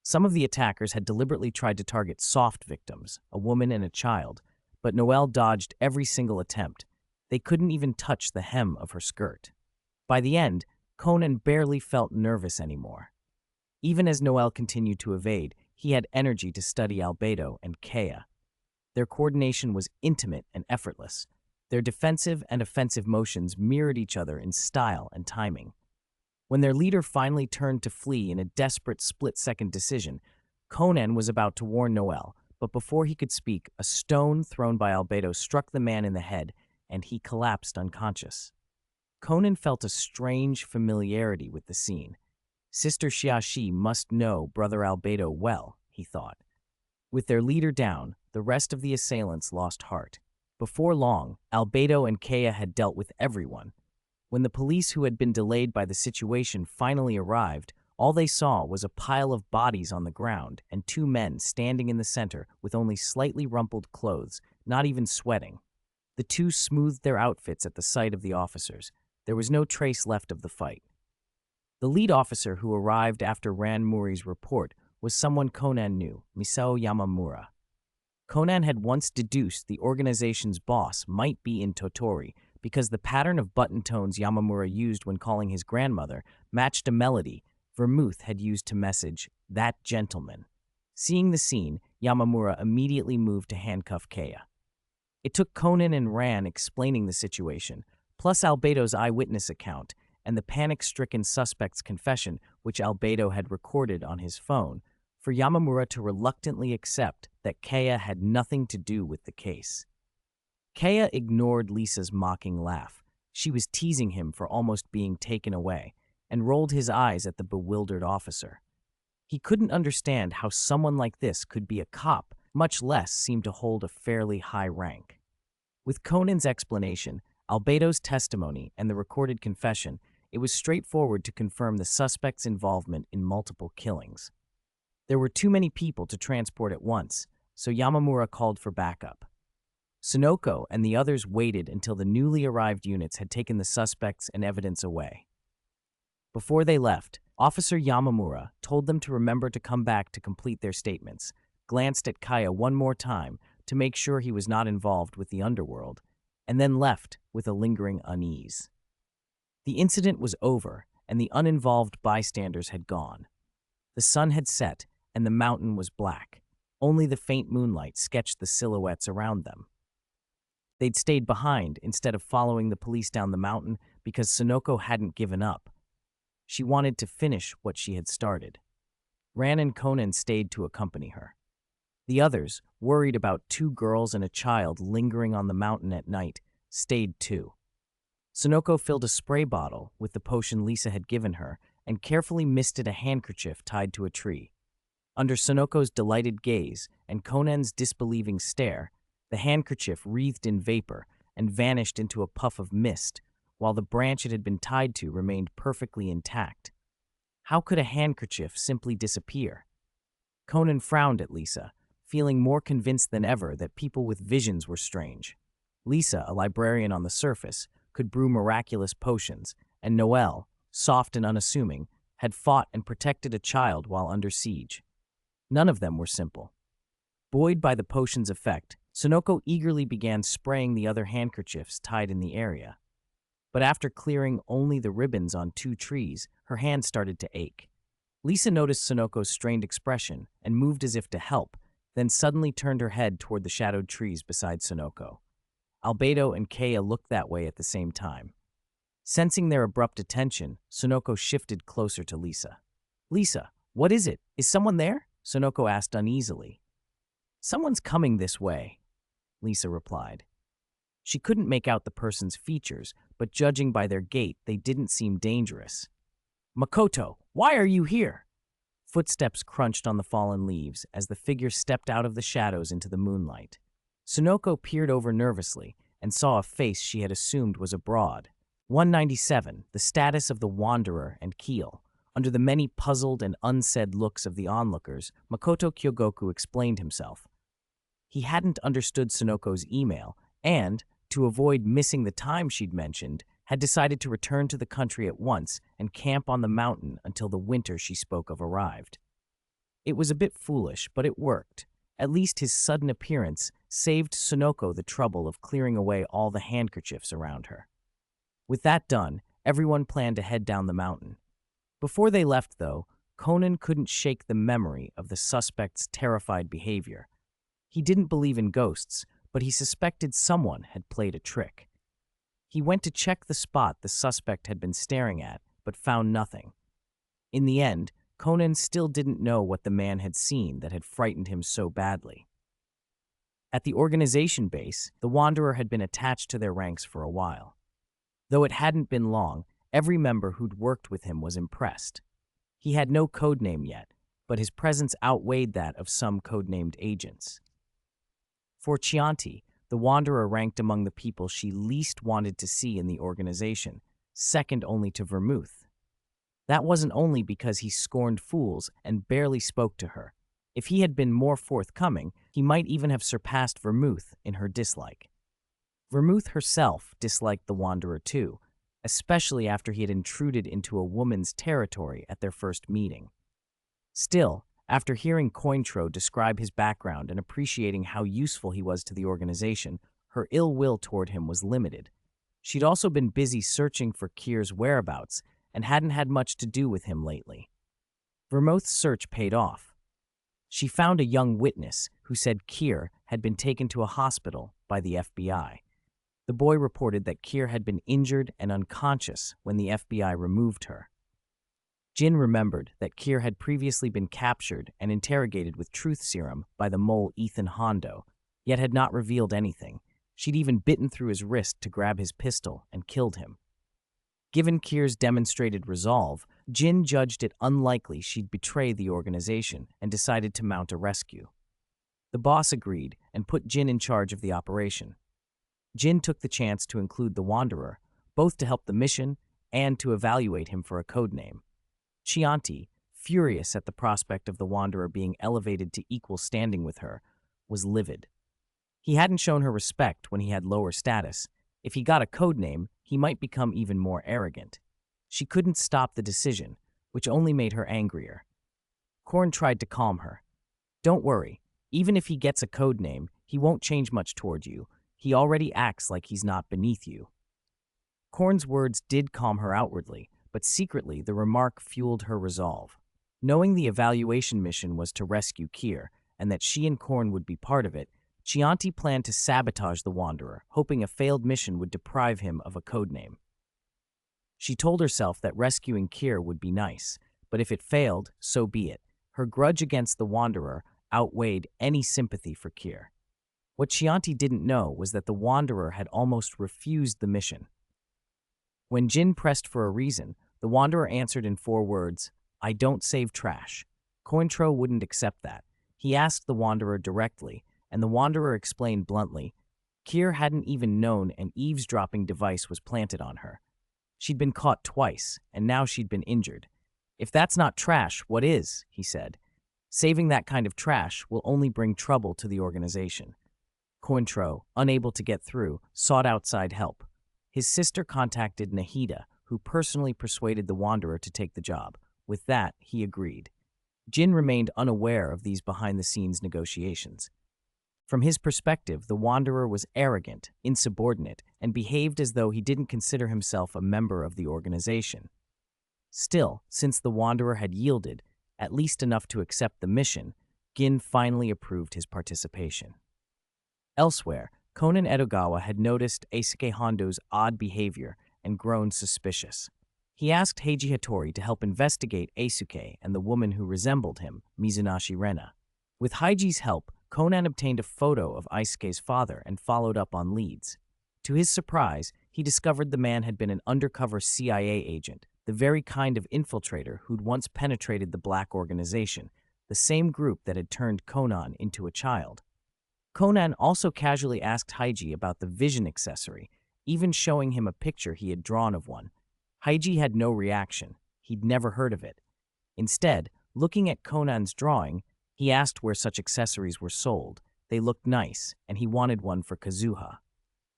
Some of the attackers had deliberately tried to target soft victims, a woman and a child, but Noelle dodged every single attempt. They couldn't even touch the hem of her skirt. By the end, Conan barely felt nervous anymore. Even as Noelle continued to evade, he had energy to study Albedo and Kaya. Their coordination was intimate and effortless. Their defensive and offensive motions mirrored each other in style and timing. When their leader finally turned to flee in a desperate split-second decision, Conan was about to warn Noelle, but before he could speak, a stone thrown by Albedo struck the man in the head, and he collapsed unconscious. Conan felt a strange familiarity with the scene. Sister Xiaxi must know Brother Albedo well, he thought. With their leader down, the rest of the assailants lost heart. Before long, Albedo and Kaya had dealt with everyone. When the police who had been delayed by the situation finally arrived, all they saw was a pile of bodies on the ground and two men standing in the center with only slightly rumpled clothes, not even sweating. The two smoothed their outfits at the sight of the officers. There was no trace left of the fight. The lead officer who arrived after Ran Muri's report was someone Conan knew, Misao Yamamura. Conan had once deduced the organization's boss might be in Totori because the pattern of button tones Yamamura used when calling his grandmother matched a melody Vermouth had used to message, "That gentleman." Seeing the scene, Yamamura immediately moved to handcuff Kaya. It took Conan and Ran explaining the situation, plus Albedo's eyewitness account and the panic-stricken suspect's confession, which Albedo had recorded on his phone, for Yamamura to reluctantly accept that Kaya had nothing to do with the case. Kaya ignored Lisa's mocking laugh. She was teasing him for almost being taken away, and rolled his eyes at the bewildered officer. He couldn't understand how someone like this could be a cop, much less seem to hold a fairly high rank. With Conan's explanation, Albedo's testimony, and the recorded confession, it was straightforward to confirm the suspect's involvement in multiple killings. There were too many people to transport at once, so Yamamura called for backup. Sonoko and the others waited until the newly arrived units had taken the suspects and evidence away. Before they left, Officer Yamamura told them to remember to come back to complete their statements, glanced at Kaya one more time to make sure he was not involved with the underworld, and then left with a lingering unease. The incident was over, and the uninvolved bystanders had gone. The sun had set, and the mountain was black. Only the faint moonlight sketched the silhouettes around them. They'd stayed behind instead of following the police down the mountain because Sonoko hadn't given up. She wanted to finish what she had started. Ran and Conan stayed to accompany her. The others, worried about two girls and a child lingering on the mountain at night, stayed too. Sonoko filled a spray bottle with the potion Lisa had given her and carefully misted a handkerchief tied to a tree. Under Sonoko's delighted gaze and Conan's disbelieving stare, the handkerchief wreathed in vapor and vanished into a puff of mist, while the branch it had been tied to remained perfectly intact. How could a handkerchief simply disappear? Conan frowned at Lisa, feeling more convinced than ever that people with visions were strange. Lisa, a librarian on the surface, could brew miraculous potions, and Noelle, soft and unassuming, had fought and protected a child while under siege. None of them were simple. Buoyed by the potion's effect, Sonoko eagerly began spraying the other handkerchiefs tied in the area. But after clearing only the ribbons on two trees, her hand started to ache. Lisa noticed Sonoko's strained expression and moved as if to help, then suddenly turned her head toward the shadowed trees beside Sonoko. Albedo and Kaya looked that way at the same time. Sensing their abrupt attention, Sonoko shifted closer to Lisa. "Lisa, what is it? Is someone there?" Sonoko asked uneasily. "Someone's coming this way," Lisa replied. She couldn't make out the person's features, but judging by their gait, they didn't seem dangerous. "Makoto, why are you here?" Footsteps crunched on the fallen leaves as the figure stepped out of the shadows into the moonlight. Sonoko peered over nervously and saw a face she had assumed was abroad. 197, the status of the Wanderer and Keel. Under the many puzzled and unsaid looks of the onlookers, Makoto Kyogoku explained himself. He hadn't understood Sunoko's email and, to avoid missing the time she'd mentioned, had decided to return to the country at once and camp on the mountain until the winter she spoke of arrived. It was a bit foolish, but it worked. At least his sudden appearance saved Sunoko the trouble of clearing away all the handkerchiefs around her. With that done, everyone planned to head down the mountain. Before they left, though, Conan couldn't shake the memory of the suspect's terrified behavior. He didn't believe in ghosts, but he suspected someone had played a trick. He went to check the spot the suspect had been staring at, but found nothing. In the end, Conan still didn't know what the man had seen that had frightened him so badly. At the organization base, the Wanderer had been attached to their ranks for a while. Though it hadn't been long, every member who'd worked with him was impressed. He had no codename yet, but his presence outweighed that of some codenamed agents. For Chianti, the Wanderer ranked among the people she least wanted to see in the organization, second only to Vermouth. That wasn't only because he scorned fools and barely spoke to her. If he had been more forthcoming, he might even have surpassed Vermouth in her dislike. Vermouth herself disliked the Wanderer too, especially after he had intruded into a woman's territory at their first meeting. Still, after hearing Cointreau describe his background and appreciating how useful he was to the organization, her ill will toward him was limited. She'd also been busy searching for Kier's whereabouts and hadn't had much to do with him lately. Vermouth's search paid off. She found a young witness who said Kier had been taken to a hospital by the FBI. The boy reported that Kier had been injured and unconscious when the FBI removed her. Jin remembered that Kier had previously been captured and interrogated with truth serum by the mole Ethan Hondo, yet had not revealed anything. She'd even bitten through his wrist to grab his pistol and killed him. Given Kier's demonstrated resolve, Jin judged it unlikely she'd betray the organization and decided to mount a rescue. The boss agreed and put Jin in charge of the operation. Jin took the chance to include the Wanderer, both to help the mission and to evaluate him for a codename. Chianti, furious at the prospect of the Wanderer being elevated to equal standing with her, was livid. He hadn't shown her respect when he had lower status. If he got a codename, he might become even more arrogant. She couldn't stop the decision, which only made her angrier. Korn tried to calm her. "Don't worry. Even if he gets a codename, he won't change much toward you. He already acts like he's not beneath you." Korn's words did calm her outwardly, but secretly the remark fueled her resolve. Knowing the evaluation mission was to rescue Kier, and that she and Korn would be part of it, Chianti planned to sabotage the Wanderer, hoping a failed mission would deprive him of a codename. She told herself that rescuing Kier would be nice, but if it failed, so be it. Her grudge against the Wanderer outweighed any sympathy for Kier. What Chianti didn't know was that the Wanderer had almost refused the mission. When Jin pressed for a reason, the Wanderer answered in 4 words, "I don't save trash." Cointreau wouldn't accept that. He asked the Wanderer directly, and the Wanderer explained bluntly, Kier hadn't even known an eavesdropping device was planted on her. She'd been caught twice, and now she'd been injured. "If that's not trash, what is?" he said. "Saving that kind of trash will only bring trouble to the organization." Cointreau, unable to get through, sought outside help. His sister contacted Nahida, who personally persuaded the Wanderer to take the job. With that, he agreed. Jin remained unaware of these behind-the-scenes negotiations. From his perspective, the Wanderer was arrogant, insubordinate, and behaved as though he didn't consider himself a member of the organization. Still, since the Wanderer had yielded, at least enough to accept the mission, Gin finally approved his participation. Elsewhere, Conan Edogawa had noticed Eisuke Hondo's odd behavior and grown suspicious. He asked Heiji Hattori to help investigate Eisuke and the woman who resembled him, Mizunashi Rena. With Heiji's help, Conan obtained a photo of Eisuke's father and followed up on leads. To his surprise, he discovered the man had been an undercover CIA agent, the very kind of infiltrator who'd once penetrated the black organization, the same group that had turned Conan into a child. Conan also casually asked Heiji about the vision accessory, even showing him a picture he had drawn of one. Heiji had no reaction. He'd never heard of it. Instead, looking at Conan's drawing, he asked where such accessories were sold. They looked nice, and he wanted one for Kazuha.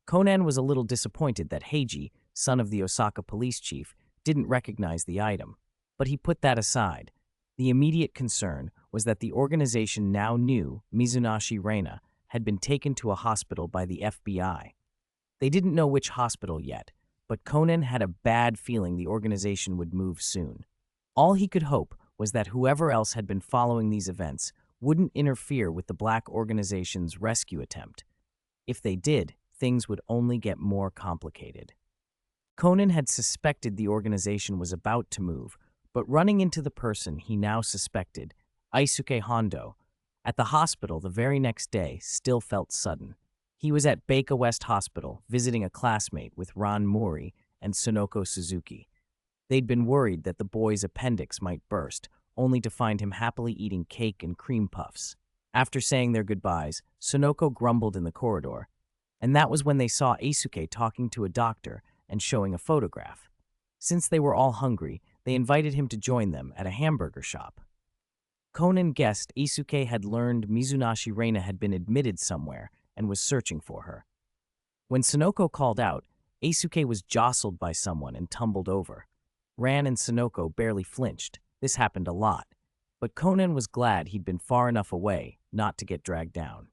Conan was a little disappointed that Heiji, son of the Osaka police chief, didn't recognize the item. But he put that aside. The immediate concern was that the organization now knew Mizunashi Reina had been taken to a hospital by the FBI. They didn't know which hospital yet, but Conan had a bad feeling the organization would move soon. All he could hope was that whoever else had been following these events wouldn't interfere with the black organization's rescue attempt. If they did, things would only get more complicated. Conan had suspected the organization was about to move, but running into the person he now suspected, Aisuke Hondo, at the hospital the very next day still felt sudden. He was at Baika West Hospital visiting a classmate with Ran Mori and Sonoko Suzuki. They'd been worried that the boy's appendix might burst, only to find him happily eating cake and cream puffs. After saying their goodbyes, Sonoko grumbled in the corridor, and that was when they saw Eisuke talking to a doctor and showing a photograph. Since they were all hungry, they invited him to join them at a hamburger shop. Conan guessed Eisuke had learned Mizunashi Reina had been admitted somewhere and was searching for her. When Sonoko called out, Eisuke was jostled by someone and tumbled over. Ran and Sonoko barely flinched. This happened a lot, but Conan was glad he'd been far enough away not to get dragged down.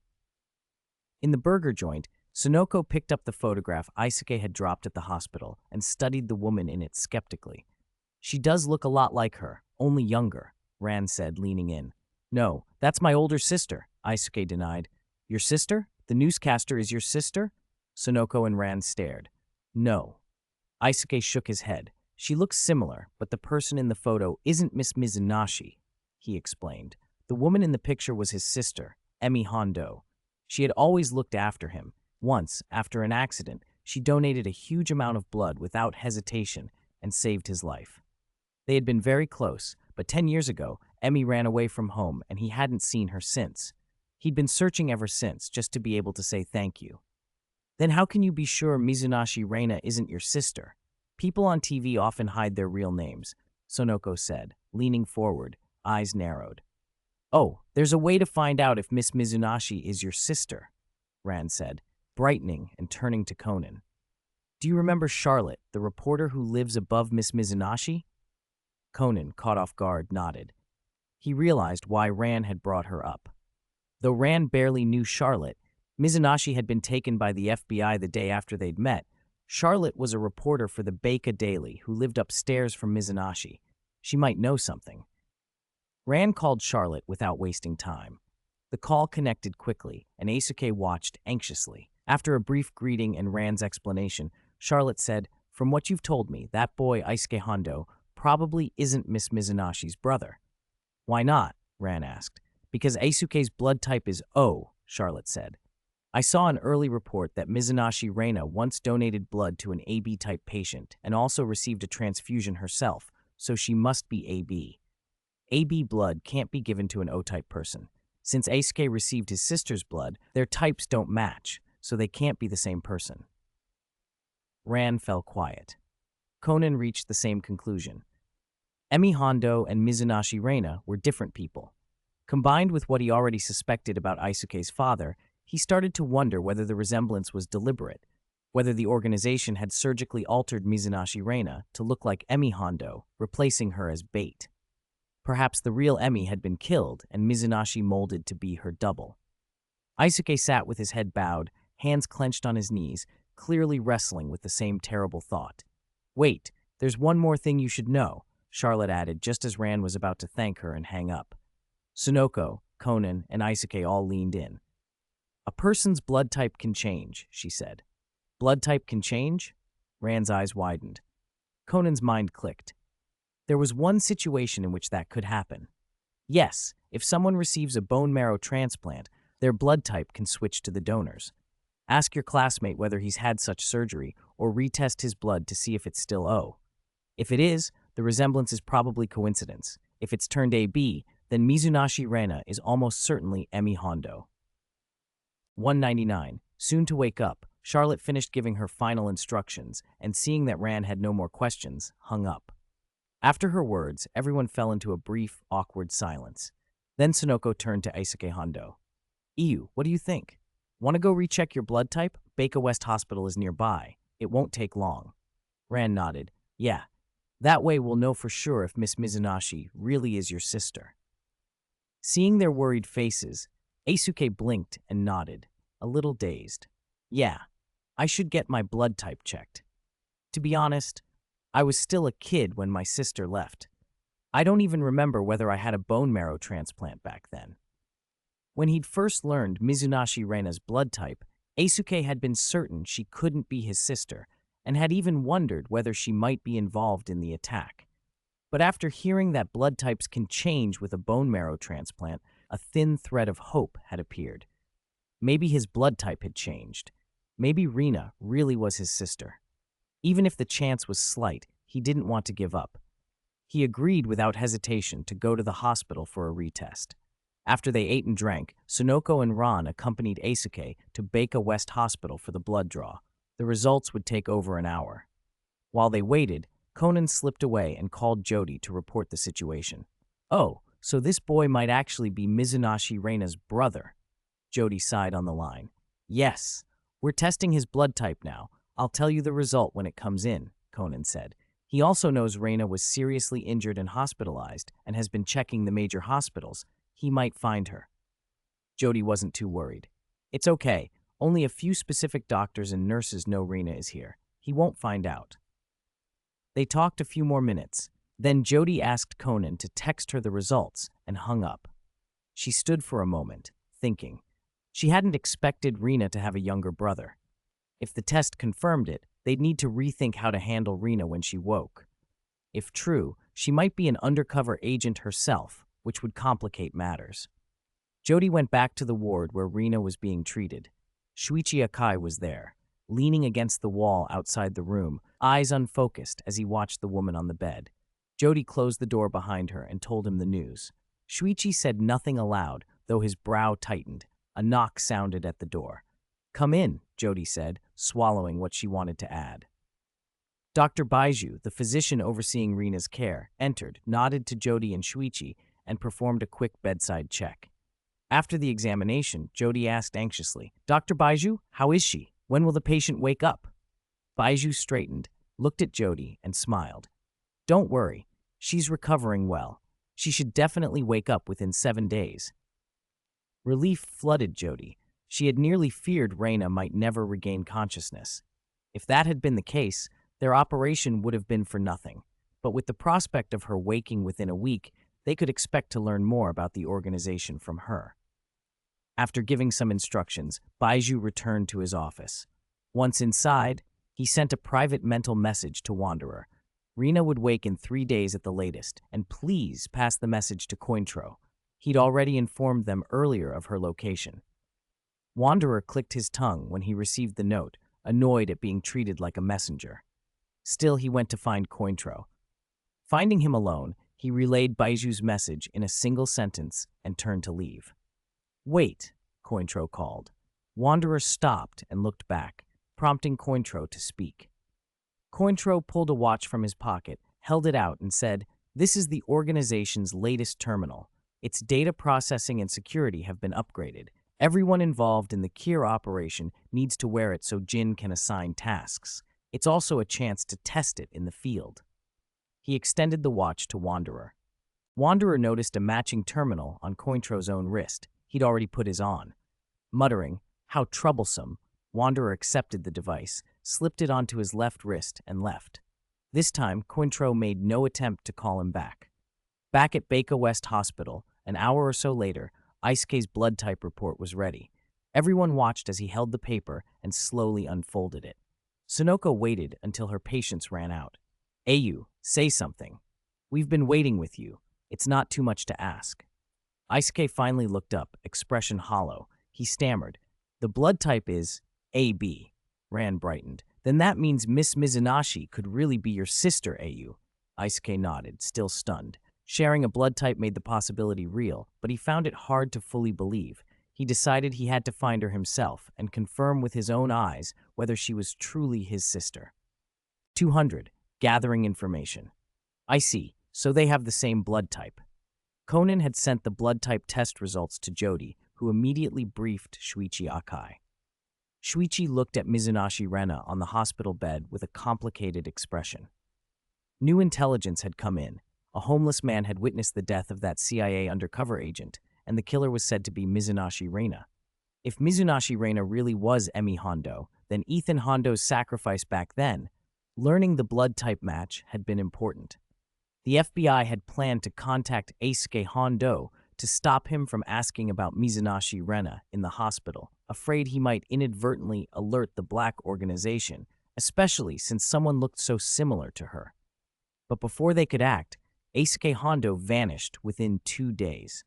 In the burger joint, Sonoko picked up the photograph Eisuke had dropped at the hospital and studied the woman in it skeptically. "She does look a lot like her, only younger," Ran said, leaning in. "No, that's my older sister," Eisuke denied. "Your sister? The newscaster is your sister?" Sonoko and Ran stared. "No." Eisuke shook his head. "She looks similar, but the person in the photo isn't Miss Mizunashi," he explained. "The woman in the picture was his sister, Emi Hondo. She had always looked after him. Once, after an accident, she donated a huge amount of blood without hesitation and saved his life. They had been very close, but 10 years ago, Emi ran away from home and he hadn't seen her since. He'd been searching ever since just to be able to say thank you." "Then how can you be sure Mizunashi Reina isn't your sister? People on TV often hide their real names," Sonoko said, leaning forward, eyes narrowed. "Oh, there's a way to find out if Miss Mizunashi is your sister," Ran said, brightening and turning to Conan. "Do you remember Charlotte, the reporter who lives above Miss Mizunashi?" Conan, caught off guard, nodded. He realized why Ran had brought her up. Though Ran barely knew Charlotte, Mizunashi had been taken by the FBI the day after they'd met. Charlotte was a reporter for the Baika Daily who lived upstairs from Mizunashi. She might know something. Ran called Charlotte without wasting time. The call connected quickly, and Eisuke watched anxiously. After a brief greeting and Ran's explanation, Charlotte said, "From what you've told me, that boy Eisuke Hondo probably isn't Miss Mizunashi's brother." "Why not?" Ran asked. "Because Eisuke's blood type is O," Charlotte said. "I saw an early report that Mizunashi Reina once donated blood to an AB-type patient and also received a transfusion herself, so she must be AB. AB blood can't be given to an O-type person. Since Eisuke received his sister's blood, their types don't match, so they can't be the same person." Ran fell quiet. Conan reached the same conclusion. Emi Hondo and Mizunashi Reina were different people. Combined with what he already suspected about Eisuke's father, he started to wonder whether the resemblance was deliberate, whether the organization had surgically altered Mizunashi Reina to look like Emi Hondo, replacing her as bait. Perhaps the real Emi had been killed and Mizunashi molded to be her double. Eisuke sat with his head bowed, hands clenched on his knees, clearly wrestling with the same terrible thought. "Wait, there's one more thing you should know," Charlotte added just as Ran was about to thank her and hang up. Sonoko, Conan, and Eisuke all leaned in. "A person's blood type can change," she said. "Blood type can change?" Ran's eyes widened. Conan's mind clicked. There was one situation in which that could happen. Yes, if someone receives a bone marrow transplant, their blood type can switch to the donor's. Ask your classmate whether he's had such surgery or retest his blood to see if it's still O. If it is, the resemblance is probably coincidence. If it's turned AB, then Mizunashi Reina is almost certainly Emi Hondo. 199. Soon to wake up, Charlotte finished giving her final instructions and seeing that Ran had no more questions, hung up. After her words, everyone fell into a brief, awkward silence. Then Sonoko turned to Eisuke Hondo. Iyu, what do you think? Want to go recheck your blood type? Baker West Hospital is nearby. It won't take long. Ran nodded. Yeah, that way we'll know for sure if Miss Mizunashi really is your sister. Seeing their worried faces, Eisuke blinked and nodded, a little dazed. Yeah, I should get my blood type checked. To be honest, I was still a kid when my sister left. I don't even remember whether I had a bone marrow transplant back then. When he'd first learned Mizunashi Reina's blood type, Eisuke had been certain she couldn't be his sister, and had even wondered whether she might be involved in the attack. But after hearing that blood types can change with a bone marrow transplant, a thin thread of hope had appeared. Maybe his blood type had changed. Maybe Rina really was his sister. Even if the chance was slight, he didn't want to give up. He agreed without hesitation to go to the hospital for a retest. After they ate and drank, Sonoko and Ran accompanied Eisuke to Baker West Hospital for the blood draw. The results would take over an hour. While they waited, Conan slipped away and called Jody to report the situation. Oh, so this boy might actually be Mizunashi Reina's brother. Jody sighed on the line. Yes, we're testing his blood type now. I'll tell you the result when it comes in, Conan said. He also knows Reina was seriously injured and hospitalized and has been checking the major hospitals. He might find her. Jody wasn't too worried. It's okay. Only a few specific doctors and nurses know Reina is here. He won't find out. They talked a few more minutes. Then Jody asked Conan to text her the results and hung up. She stood for a moment, thinking. She hadn't expected Rina to have a younger brother. If the test confirmed it, they'd need to rethink how to handle Rina when she woke. If true, she might be an undercover agent herself, which would complicate matters. Jody went back to the ward where Rina was being treated. Shuichi Akai was there, leaning against the wall outside the room, eyes unfocused as he watched the woman on the bed. Jody closed the door behind her and told him the news. Shuichi said nothing aloud, though his brow tightened. A knock sounded at the door. Come in, Jody said, swallowing what she wanted to add. Dr. Baiju, the physician overseeing Rina's care, entered, nodded to Jody and Shuichi, and performed a quick bedside check. After the examination, Jody asked anxiously, Dr. Baiju, how is she? When will the patient wake up? Baiju straightened, looked at Jody, and smiled. Don't worry, she's recovering well. She should definitely wake up within 7 days. Relief flooded Jody. She had nearly feared Reina might never regain consciousness. If that had been the case, their operation would have been for nothing. But with the prospect of her waking within a week, they could expect to learn more about the organization from her. After giving some instructions, Baiju returned to his office. Once inside, he sent a private mental message to Wanderer. Rina would wake in 3 days at the latest, and please pass the message to Cointreau. He'd already informed them earlier of her location. Wanderer clicked his tongue when he received the note, annoyed at being treated like a messenger. Still, he went to find Cointreau. Finding him alone, he relayed Baiju's message in a single sentence and turned to leave. Wait, Cointreau called. Wanderer stopped and looked back, prompting Cointreau to speak. Cointreau pulled a watch from his pocket, held it out, and said, This is the organization's latest terminal. Its data processing and security have been upgraded. Everyone involved in the Kier operation needs to wear it so Jin can assign tasks. It's also a chance to test it in the field. He extended the watch to Wanderer. Wanderer noticed a matching terminal on Cointreau's own wrist. He'd already put his on. Muttering, how troublesome, Wanderer accepted the device, slipped it onto his left wrist, and left. This time, Cointreau made no attempt to call him back. Back at Baker West Hospital, an hour or so later, Eisuke's blood type report was ready. Everyone watched as he held the paper and slowly unfolded it. Sonoko waited until her patience ran out. Ayu, say something. We've been waiting with you. It's not too much to ask. Eisuke finally looked up, expression hollow. He stammered. The blood type is AB. Rand brightened. Then that means Miss Mizunashi could really be your sister, Ayu. Eisuke nodded, still stunned. Sharing a blood type made the possibility real, but he found it hard to fully believe. He decided he had to find her himself and confirm with his own eyes whether she was truly his sister. 200. Gathering information. I see, so they have the same blood type. Conan had sent the blood type test results to Jody, who immediately briefed Shuichi Akai. Shuichi looked at Mizunashi Rena on the hospital bed with a complicated expression. New intelligence had come in. A homeless man had witnessed the death of that CIA undercover agent, and the killer was said to be Mizunashi Rena. If Mizunashi Rena really was Emi Hondo, then Ethan Hondo's sacrifice back then, learning the blood type match, had been important. The FBI had planned to contact Eisuke Hondo to stop him from asking about Mizunashi Rena in the hospital, afraid he might inadvertently alert the black organization, especially since someone looked so similar to her. But before they could act, Eisuke Hondo vanished within 2 days.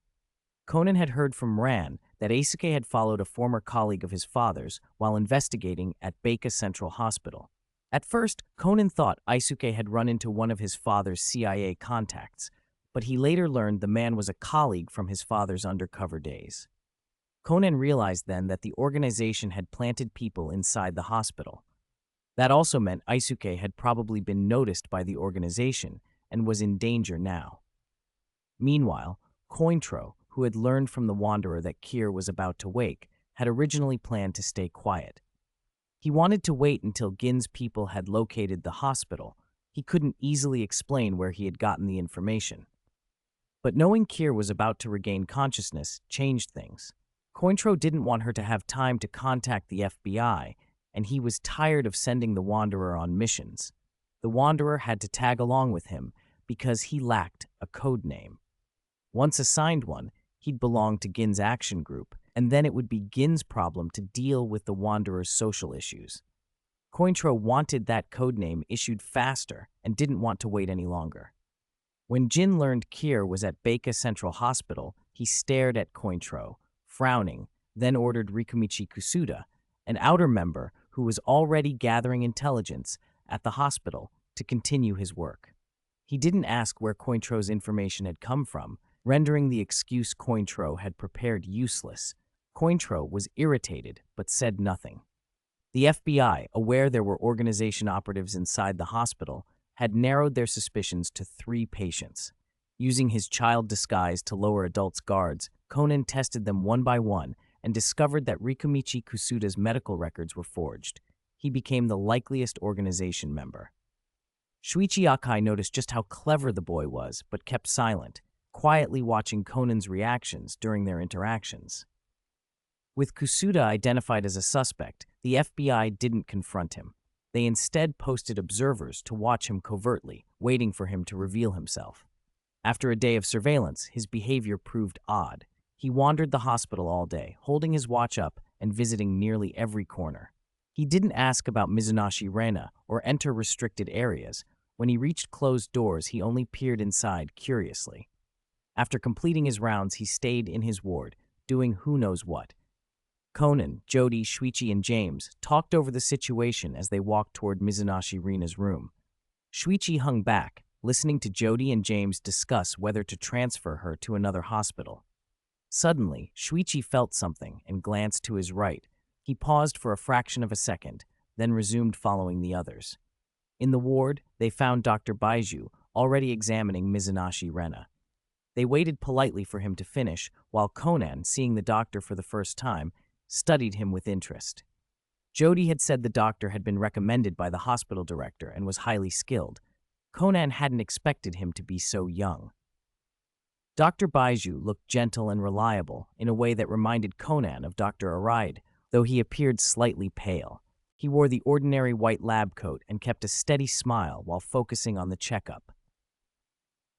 Conan had heard from Ran that Eisuke had followed a former colleague of his father's while investigating at Baika Central Hospital. At first, Conan thought Eisuke had run into one of his father's CIA contacts, but he later learned the man was a colleague from his father's undercover days. Conan realized then that the organization had planted people inside the hospital. That also meant Eisuke had probably been noticed by the organization and was in danger now. Meanwhile, Cointreau, who had learned from the Wanderer that Kier was about to wake, had originally planned to stay quiet. He wanted to wait until Gin's people had located the hospital. He couldn't easily explain where he had gotten the information. But knowing Kier was about to regain consciousness changed things. Cointreau didn't want her to have time to contact the FBI, and he was tired of sending the Wanderer on missions. The Wanderer had to tag along with him because he lacked a code name. Once assigned one, he'd belong to Gin's action group, and then it would be Gin's problem to deal with the Wanderer's social issues. Cointreau wanted that codename issued faster and didn't want to wait any longer. When Jin learned Kier was at Baika Central Hospital, he stared at Cointreau, frowning, then ordered Rikumichi Kusuda, an outer member who was already gathering intelligence at the hospital, to continue his work. He didn't ask where Cointreau's information had come from, rendering the excuse Cointreau had prepared useless. Cointreau was irritated, but said nothing. The FBI, aware there were organization operatives inside the hospital, had narrowed their suspicions to 3 patients. Using his child disguise to lower adults' guards, Conan tested them one by one and discovered that Rikumichi Kusuda's medical records were forged. He became the likeliest organization member. Shuichi Akai noticed just how clever the boy was, but kept silent, quietly watching Conan's reactions during their interactions. With Kusuda identified as a suspect, the FBI didn't confront him. They instead posted observers to watch him covertly, waiting for him to reveal himself. After a day of surveillance, his behavior proved odd. He wandered the hospital all day, holding his watch up and visiting nearly every corner. He didn't ask about Mizunashi Rena or enter restricted areas. When he reached closed doors, he only peered inside curiously. After completing his rounds, he stayed in his ward, doing who knows what. Conan, Jody, Shuichi, and James talked over the situation as they walked toward Mizunashi Rena's room. Shuichi hung back, listening to Jody and James discuss whether to transfer her to another hospital. Suddenly, Shuichi felt something and glanced to his right. He paused for a fraction of a second, then resumed following the others. In the ward, they found Dr. Baiju already examining Mizunashi Rena. They waited politely for him to finish, while Conan, seeing the doctor for the first time, studied him with interest. Jody had said the doctor had been recommended by the hospital director and was highly skilled. Conan hadn't expected him to be so young. Dr. Baiju looked gentle and reliable in a way that reminded Conan of Dr. Araide, though he appeared slightly pale. He wore the ordinary white lab coat and kept a steady smile while focusing on the checkup.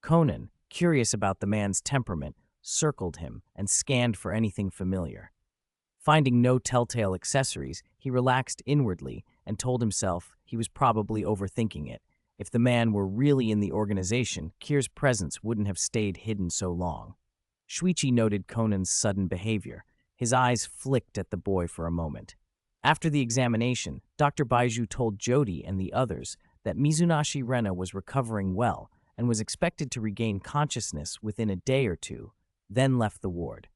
Conan, curious about the man's temperament, circled him and scanned for anything familiar. Finding no telltale accessories, he relaxed inwardly and told himself he was probably overthinking it. If the man were really in the organization, Kier's presence wouldn't have stayed hidden so long. Shuichi noted Conan's sudden behavior. His eyes flicked at the boy for a moment. After the examination, Dr. Baiju told Jody and the others that Mizunashi Rena was recovering well and was expected to regain consciousness within a day or two, then left the ward.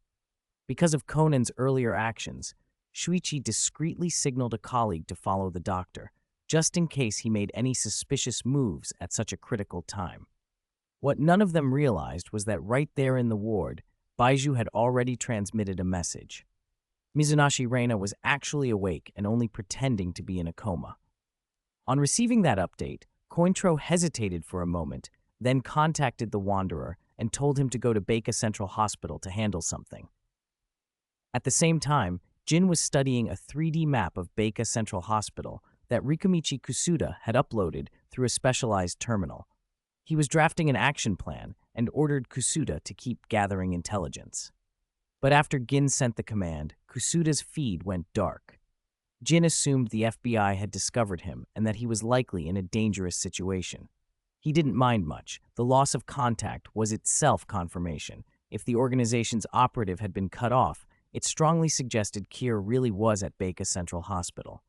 Because of Conan's earlier actions, Shuichi discreetly signaled a colleague to follow the doctor, just in case he made any suspicious moves at such a critical time. What none of them realized was that right there in the ward, Baiju had already transmitted a message. Mizunashi Reina was actually awake and only pretending to be in a coma. On receiving that update, Cointreau hesitated for a moment, then contacted the Wanderer and told him to go to Baika Central Hospital to handle something. At the same time, Jin was studying a 3D map of Baika Central Hospital that Rikumichi Kusuda had uploaded through a specialized terminal. He was drafting an action plan and ordered Kusuda to keep gathering intelligence. But after Gin sent the command, Kusuda's feed went dark. Jin assumed the FBI had discovered him and that he was likely in a dangerous situation. He didn't mind much. The loss of contact was itself confirmation. If the organization's operative had been cut off, it strongly suggested Kier really was at Baika Central Hospital.